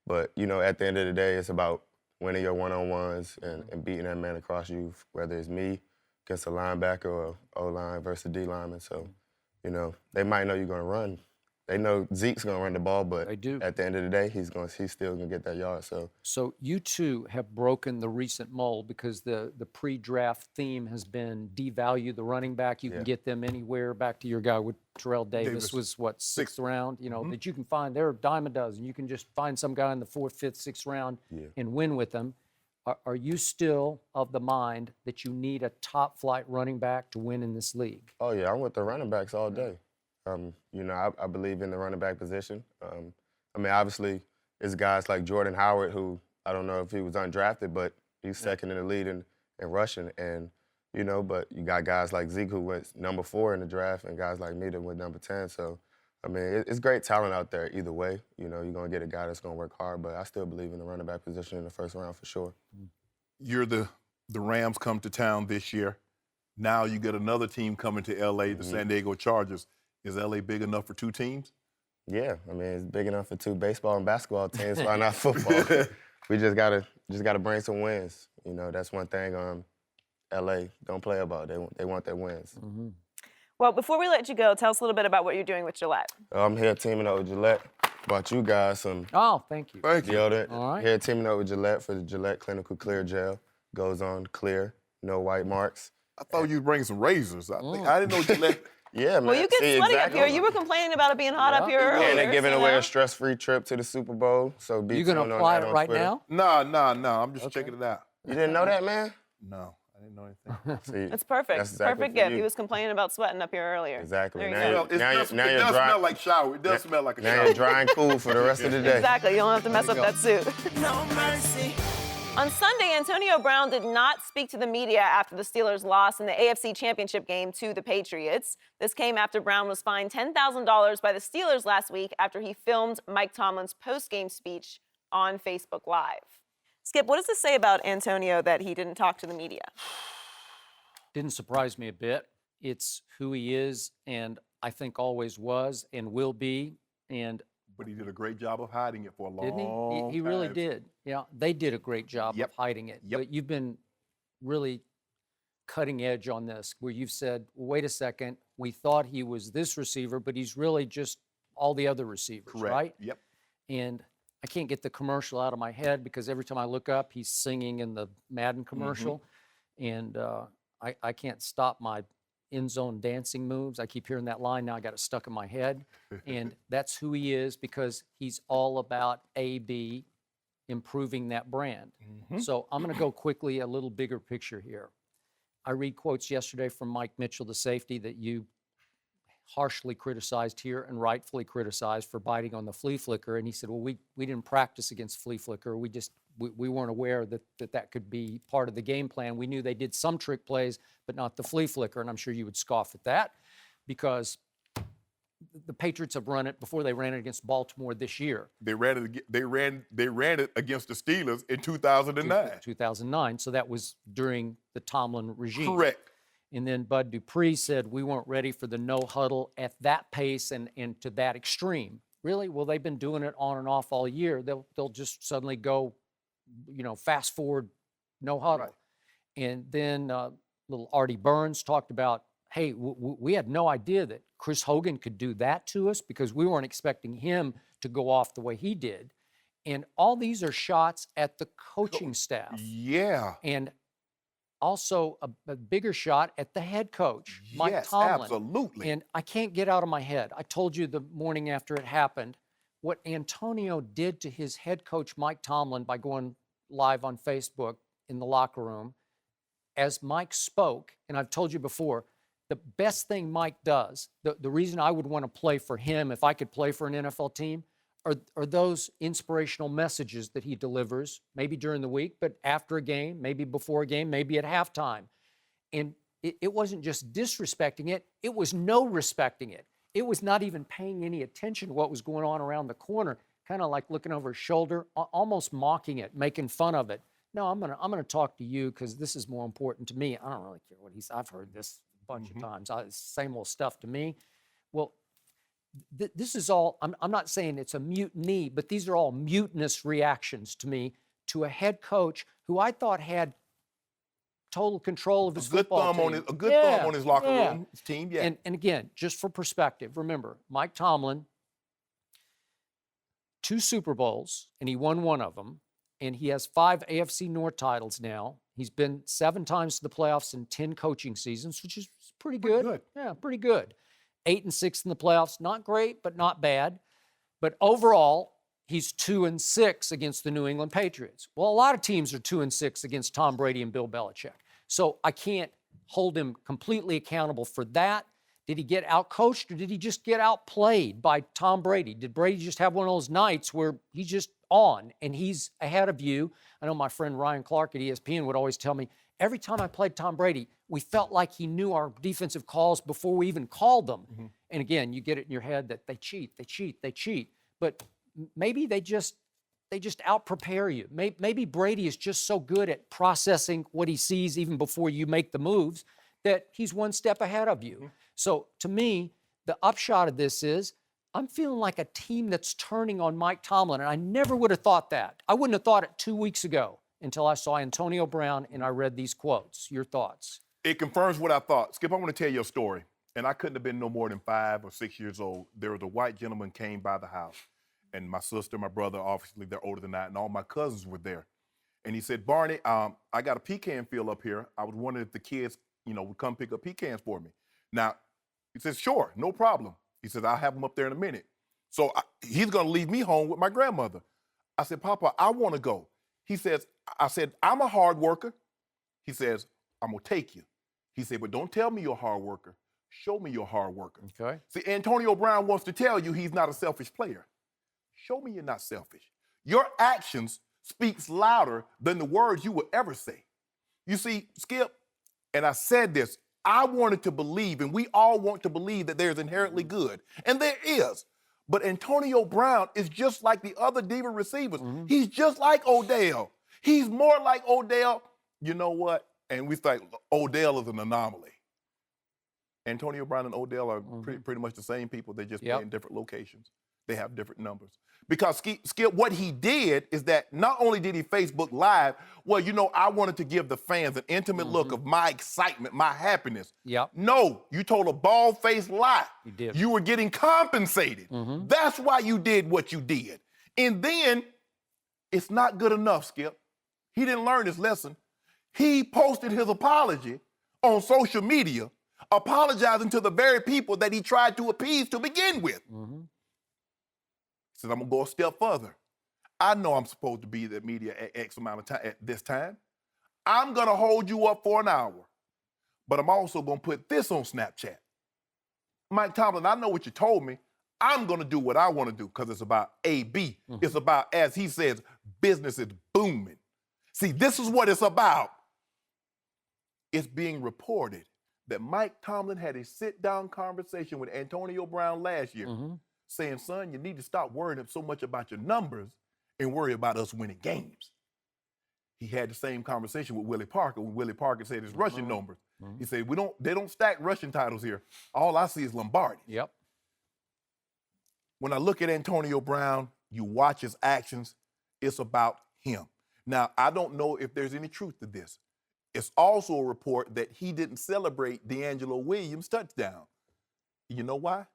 but at the end of the day, it's about winning your one-on-ones and beating that man across you, whether it's me against a linebacker or O-line versus a D-lineman. So, they might know you're gonna run. They know Zeke's gonna run the ball, but at the end of the day, he's still gonna get that yard. So you two have broken the recent mold, because the pre-draft theme has been devalue the running back. You can get them anywhere. Back to your guy with Terrell Davis was what, sixth round? That you can find. They're a dime a dozen. You can just find some guy in the 4th, 5th, 6th round and win with them. Are you still of the mind that you need a top-flight running back to win in this league? Oh yeah, I'm with the running backs all day. I believe in the running back position. Obviously, it's guys like Jordan Howard, who I don't know if he was undrafted, but he's second in the lead in rushing. And, but you got guys like Zeke, who went number 4 in the draft, and guys like me that went number 10. So, it's great talent out there either way. You're going to get a guy that's going to work hard, but I still believe in the running back position in the first round for sure. You're the Rams come to town this year. Now you get another team coming to L.A., the San Diego Chargers. Is L.A. big enough for 2 teams? Yeah, it's big enough for 2 baseball and basketball teams. Why not football? We just gotta bring some wins. That's one thing L.A. don't play about. They want their wins. Mm-hmm. Well, before we let you go, tell us a little bit about what you're doing with Gillette. I'm here teaming up with Gillette. Brought you guys some thank you. deodorant. All right. Here teaming up with Gillette for the Gillette Clinical Clear Gel. Goes on clear, no white marks. I thought you were bringing some razors. I didn't know Gillette. Yeah, man. Well, you get sweaty up here. You were complaining about it being hot up here earlier. And they're giving away a stress-free trip to the Super Bowl. So you going to apply it right now? No. I'm just checking it out. You didn't know that, man? No, I didn't know anything. It's perfect. That's exactly perfect gift. He was complaining about sweating up here earlier. Exactly. It does smell like shower. It does smell like a shower. Now you're dry and cool for the rest of the day. Exactly. You don't have to mess up that suit. No mercy. On Sunday, Antonio Brown did not speak to the media after the Steelers lost in the AFC Championship game to the Patriots. This came after Brown was fined $10,000 by the Steelers last week after he filmed Mike Tomlin's post-game speech on Facebook Live. Skip, what does this say about Antonio that he didn't talk to the media? Didn't surprise me a bit. It's who he is, and I think always was and will be. But he did a great job of hiding it for a long time. He really did. Yeah, they did a great job of hiding it. Yep. But you've been really cutting edge on this, where you've said, well, wait a second, we thought he was this receiver, but he's really just all the other receivers, Correct. Right? Yep. And I can't get the commercial out of my head, because every time I look up, he's singing in the Madden commercial. And I can't stop my end zone dancing moves. I keep hearing that line now. I got it stuck in my head. And that's who he is, because he's all about AB improving that brand. So I'm going to go quickly a little bigger picture here. I read quotes yesterday from Mike Mitchell, the safety, that you harshly criticized here and rightfully criticized for biting on the flea flicker. And he said, well, we didn't practice against flea flicker. We weren't aware that could be part of the game plan. We knew they did some trick plays, but not the flea flicker. And I'm sure you would scoff at that, because the Patriots have run it before they ran it against Baltimore this year. They ran it against the Steelers in 2009. 2009. So that was during the Tomlin regime. Correct. And then Bud Dupree said we weren't ready for the no huddle at that pace and to that extreme. Really? Well, they've been doing it on and off all year. They'll just suddenly go, fast forward, no huddle. Right. And then little Artie Burns talked about, hey, we had no idea that Chris Hogan could do that to us because we weren't expecting him to go off the way he did. And all these are shots at the coaching staff. Yeah. And also a bigger shot at the head coach, Mike Tomlin. Absolutely. And I can't get out of my head. I told you the morning after it happened, what Antonio did to his head coach, Mike Tomlin, by going live on Facebook in the locker room. As Mike spoke, and I've told you before, the best thing Mike does, the reason I would want to play for him if I could play for an NFL team, are those inspirational messages that he delivers, maybe during the week, but after a game, maybe before a game, maybe at halftime. And it wasn't just disrespecting it, it was no respecting it. It was not even paying any attention to what was going on around the corner, kind of like looking over his shoulder, almost mocking it, making fun of it. No, I'm gonna talk to you because this is more important to me. I don't really care what I've heard this a bunch of times. It's the same old stuff to me. Well, this is all, I'm not saying it's a mutiny, but these are all mutinous reactions to me to a head coach who I thought had total control of his football team. A good thumb on his locker room, his team, yeah. And again, just for perspective, remember, Mike Tomlin, 2 Super Bowls, and he won one of them, and he has 5 AFC North titles now. He's been 7 times to the playoffs in 10 coaching seasons, which is pretty good. Pretty good. Yeah, pretty good. 8 and 6 in the playoffs, not great, but not bad. But overall, he's 2 and 6 against the New England Patriots. Well, a lot of teams are 2 and 6 against Tom Brady and Bill Belichick. So I can't hold him completely accountable for that. Did he get outcoached or did he just get outplayed by Tom Brady? Did Brady just have one of those nights where he's just on and he's ahead of you? I know my friend Ryan Clark at ESPN would always tell me, every time I played Tom Brady, we felt like he knew our defensive calls before we even called them. Mm-hmm. And again, you get it in your head that they cheat. But maybe they just out-prepare you. Maybe Brady is just so good at processing what he sees even before you make the moves that he's one step ahead of you. Mm-hmm. So to me, the upshot of this is I'm feeling like a team that's turning on Mike Tomlin, and I never would have thought that. I wouldn't have thought it 2 weeks ago until I saw Antonio Brown and I read these quotes. Your thoughts? It confirms what I thought. Skip, I want to tell you a story. And I couldn't have been no more than 5 or 6 years old. There was a white gentleman came by the house. And my sister, my brother, obviously they're older than I, and all my cousins were there. And he said, Barney, I got a pecan field up here. I was wondering if the kids, would come pick up pecans for me. Now, he says, sure, no problem. He says, I'll have them up there in a minute. So he's going to leave me home with my grandmother. I said, Papa, I want to go. I said, I'm a hard worker. He says, I'm going to take you. He said, but don't tell me you're a hard worker. Show me you're a hard worker. Okay. See, Antonio Brown wants to tell you he's not a selfish player. Show me you're not selfish. Your actions speaks louder than the words you will ever say. You see, Skip, and I said this, I wanted to believe, and we all want to believe that there's inherently good, and there is. But Antonio Brown is just like the other diva receivers. Mm-hmm. He's just like Odell. He's more like Odell. You know what? And we think Odell is an anomaly. Antonio Brown and Odell are pretty much the same people. They just play in different locations. They have different numbers. Because Skip, what he did is that not only did he Facebook Live, well, I wanted to give the fans an intimate look of my excitement, my happiness. Yep. No, you told a bald-faced lie. You did. You were getting compensated. Mm-hmm. That's why you did what you did. And then it's not good enough, Skip. He didn't learn his lesson. He posted his apology on social media, apologizing to the very people that he tried to appease to begin with. Mm-hmm. He says, I'm going to go a step further. I know I'm supposed to be at the media at X amount of time at this time. I'm going to hold you up for an hour, but I'm also going to put this on Snapchat. Mike Tomlin, I know what you told me. I'm going to do what I want to do because it's about AB. Mm-hmm. It's about, as he says, business is booming. See, this is what it's about. It's being reported that Mike Tomlin had a sit-down conversation with Antonio Brown last year, saying, son, you need to stop worrying so much about your numbers and worry about us winning games. He had the same conversation with Willie Parker when Willie Parker said his rushing numbers. He said, they don't stack rushing titles here. All I see is Lombardi. Yep. When I look at Antonio Brown, you watch his actions, it's about him. Now, I don't know if there's any truth to this. It's also a report that he didn't celebrate D'Angelo Williams' touchdown. You know why?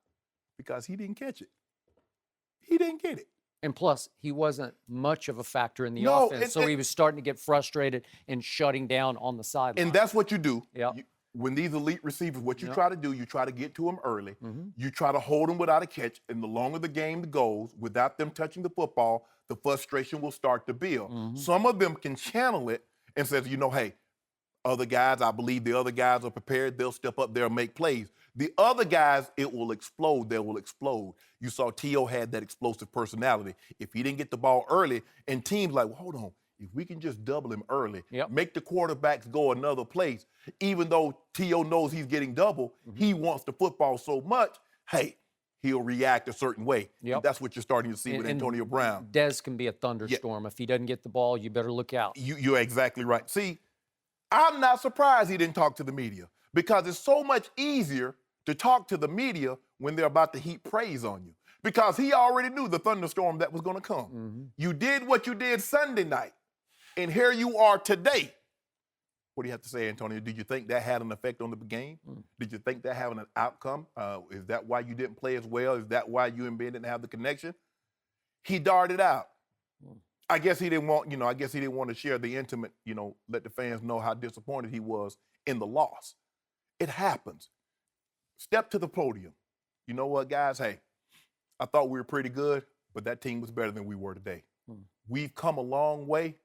Because he didn't catch it. He didn't get it. And plus, he wasn't much of a factor in the offense, so he was starting to get frustrated and shutting down on the sideline. And that's what you do. Yep. When these elite receivers, what you try to do, you try to get to them early. You try to hold them without a catch, and the longer the game goes, without them touching the football, the frustration will start to build. Some of them can channel it and says, hey, other guys, I believe the other guys are prepared. They'll step up there and make plays. The other guys, it will explode. They will explode. You saw T.O. had that explosive personality. If he didn't get the ball early, and teams like, well, hold on, if we can just double him early, make the quarterbacks go another place, even though T.O. knows he's getting double, he wants the football so much, hey, he'll react a certain way. That's what you're starting to see with Antonio Brown. Dez can be a thunderstorm. If he doesn't get the ball, you better look out. You're exactly right. See, I'm not surprised he didn't talk to the media because it's so much easier to talk to the media when they're about to heap praise on you because he already knew the thunderstorm that was going to come. You did what you did Sunday night, and here you are today. What do you have to say, Antonio? Did you think that had an effect on the game? Did you think that had an outcome? Is that why you didn't play as well? Is that why you and Ben didn't have the connection? He darted out. I guess he didn't want, to share the intimate, let the fans know how disappointed he was in the loss. It happens. Step to the podium. You know what, guys? Hey, I thought we were pretty good, but that team was better than we were today. We've come a long way,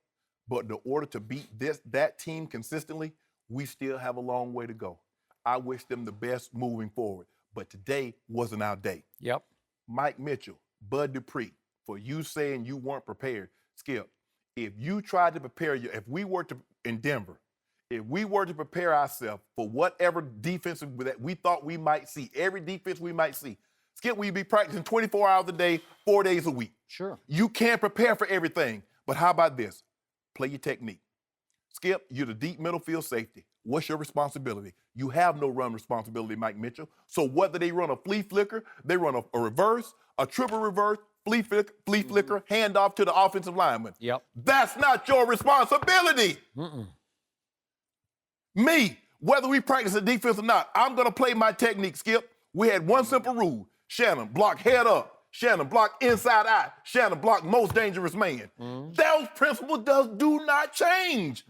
but in order to beat that team consistently, we still have a long way to go. I wish them the best moving forward, but today wasn't our day. Yep. Mike Mitchell, Bud Dupree, for you saying you weren't prepared, Skip, if you tried to prepare if we were to, in Denver, if we were to prepare ourselves for whatever defense that we thought we might see, every defense we might see, Skip, we'd be practicing 24 hours a day, 4 days a week. Sure. You can't prepare for everything, but how about this? Play your technique. Skip, you're the deep middle field safety. What's your responsibility? You have no run responsibility, Mike Mitchell. So whether they run a flea flicker, they run a reverse, a triple reverse, flea flicker, hand off to the offensive lineman. Yep. That's not your responsibility. Me, whether we practice a defense or not, I'm going to play my technique, Skip. We had one simple rule. Shannon, block head up. Shannon, block inside eye. Shannon, block most dangerous man. Those principles do not change.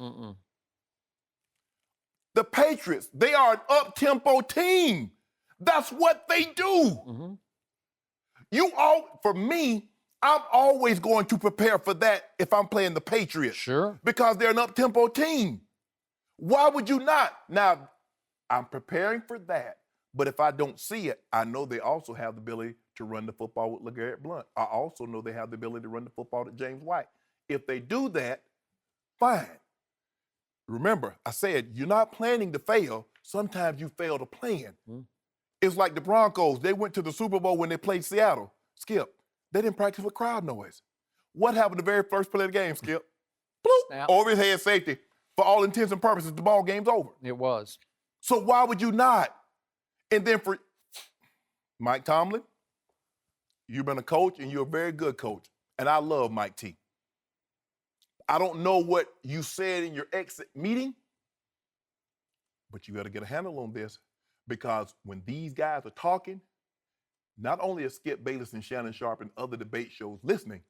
The Patriots, they are an up-tempo team. That's what they do. For me, I'm always going to prepare for that if I'm playing the Patriots. Sure. Because they're an up-tempo team. Why would you not? Now, I'm preparing for that, but if I don't see it, I know they also have the ability to run the football with LeGarrette Blount. I also know they have the ability to run the football to James White. If they do that, fine. Remember, I said, you're not planning to fail. Sometimes you fail to plan. It's like the Broncos. They went to the Super Bowl when they played Seattle. Skip, they didn't practice with crowd noise. What happened the very first play of the game, Skip? Bloop, Snap. over his head, safety. For all intents and purposes, the ball game's over. It was. So why would you not? And then for Mike Tomlin, you've been a coach and you're a very good coach. And I love Mike T. I don't know what you said in your exit meeting, but you got to get a handle on this because when these guys are talking, not only is Skip Bayless and Shannon Sharpe and other debate shows listening,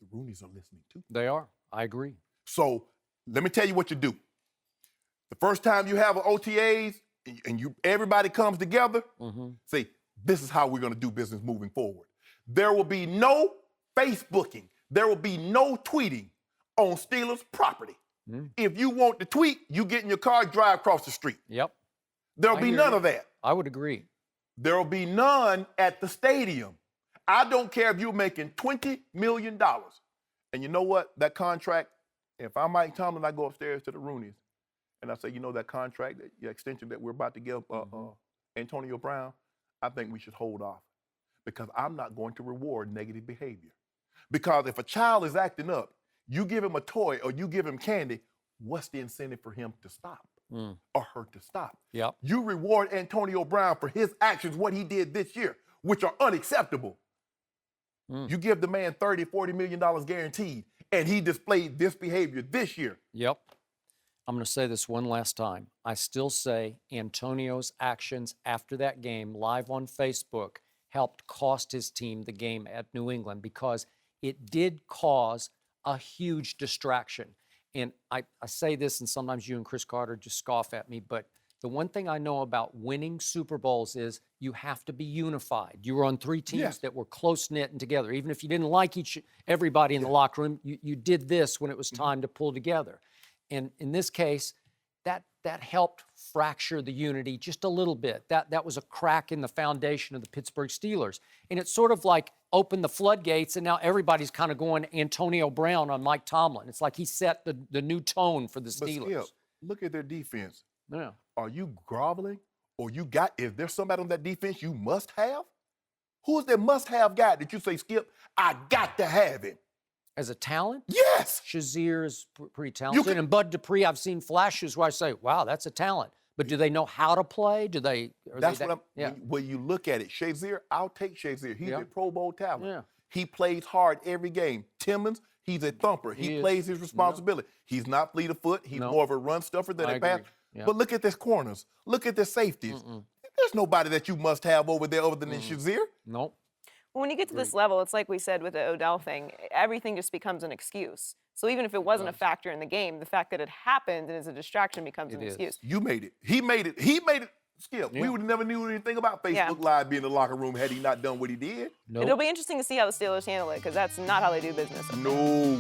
the Roonies are listening too. They are. I agree. So let me tell you what you do. The first time you have an OTAs and everybody comes together, say, this is how we're going to do business moving forward. There will be no Facebooking. There will be no tweeting on Steelers property. If you want to tweet, you get in your car, drive across the street. Yep. There'll be none of that. I would agree. There will be none at the stadium. I don't care if you're making $20 million. And you know what? That contract, if I'm Mike Tomlin, I go upstairs to the Roonies and I say, you know, that contract, the extension that we're about to give Antonio Brown, I think we should hold off because I'm not going to reward negative behavior. Because if a child is acting up, you give him a toy or you give him candy, what's the incentive for him to stop or her to stop? Yep. You reward Antonio Brown for his actions, what he did this year, which are unacceptable. You give the man $30, $40 million guaranteed, and he displayed this behavior this year. Yep. I'm going to say this one last time. I still say Antonio's actions after that game live on Facebook helped cost his team the game at New England because it did cause a huge distraction. And I say this, and sometimes you and Chris Carter just scoff at me, but the one thing I know about winning Super Bowls is you have to be unified. You were on 3 teams that were close-knit and together. Even if you didn't like everybody in the locker room, you did this when it was time to pull together. And in this case, that helped fracture the unity just a little bit. That was a crack in the foundation of the Pittsburgh Steelers. And it sort of like opened the floodgates, and now everybody's kind of going Antonio Brown on Mike Tomlin. It's like he set the new tone for the Steelers. But Skip, look at their defense. Yeah. Are you groveling? Or is there somebody on that defense you must have? Who's that must-have guy that you say, Skip, I got to have him? As a talent? Yes. Shazier is pretty talented. And Bud Dupree, I've seen flashes where I say, wow, that's a talent. But do they know how to play? When you look at it. Shazier, I'll take Shazier. He's a Pro Bowl talent. Yeah. He plays hard every game. Timmons, he's a thumper. He plays his responsibility. He's not fleet of foot. He's more of a run stuffer than a pass. Yeah. But look at this corners. Look at the safeties. There's nobody that you must have over there other than Shazier. Nope. When you get to this level, it's like we said with the Odell thing, everything just becomes an excuse. So even if it wasn't a factor in the game, the fact that it happened and is a distraction becomes an excuse. You made it. He made it. Skip, we would have never knew anything about Facebook Live being in the locker room had he not done what he did. Nope. It'll be interesting to see how the Steelers handle it, because that's not how they do business. No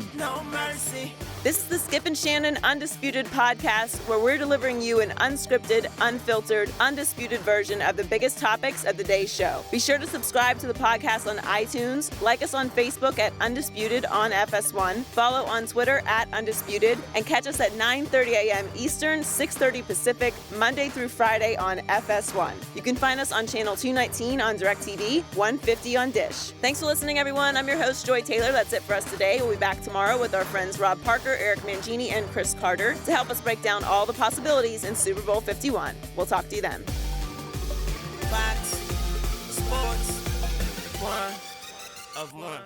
mercy. This is the Skip and Shannon Undisputed podcast, where we're delivering you an unscripted, unfiltered, undisputed version of the biggest topics of the day's show. Be sure to subscribe to the podcast on iTunes, like us on Facebook at Undisputed on FS1, follow on Twitter at Undisputed, and catch us at 9:30 a.m. Eastern, 6:30 Pacific, Monday through Friday on FS1. You can find us on channel 219 on DirecTV, 150 on Dish. Thanks for listening, everyone. I'm your host, Joy Taylor. That's it for us today. We'll be back tomorrow with our friends Rob Parker, Eric Mangini, and Chris Carter to help us break down all the possibilities in Super Bowl 51. We'll talk to you then. Fox Sports, one of one.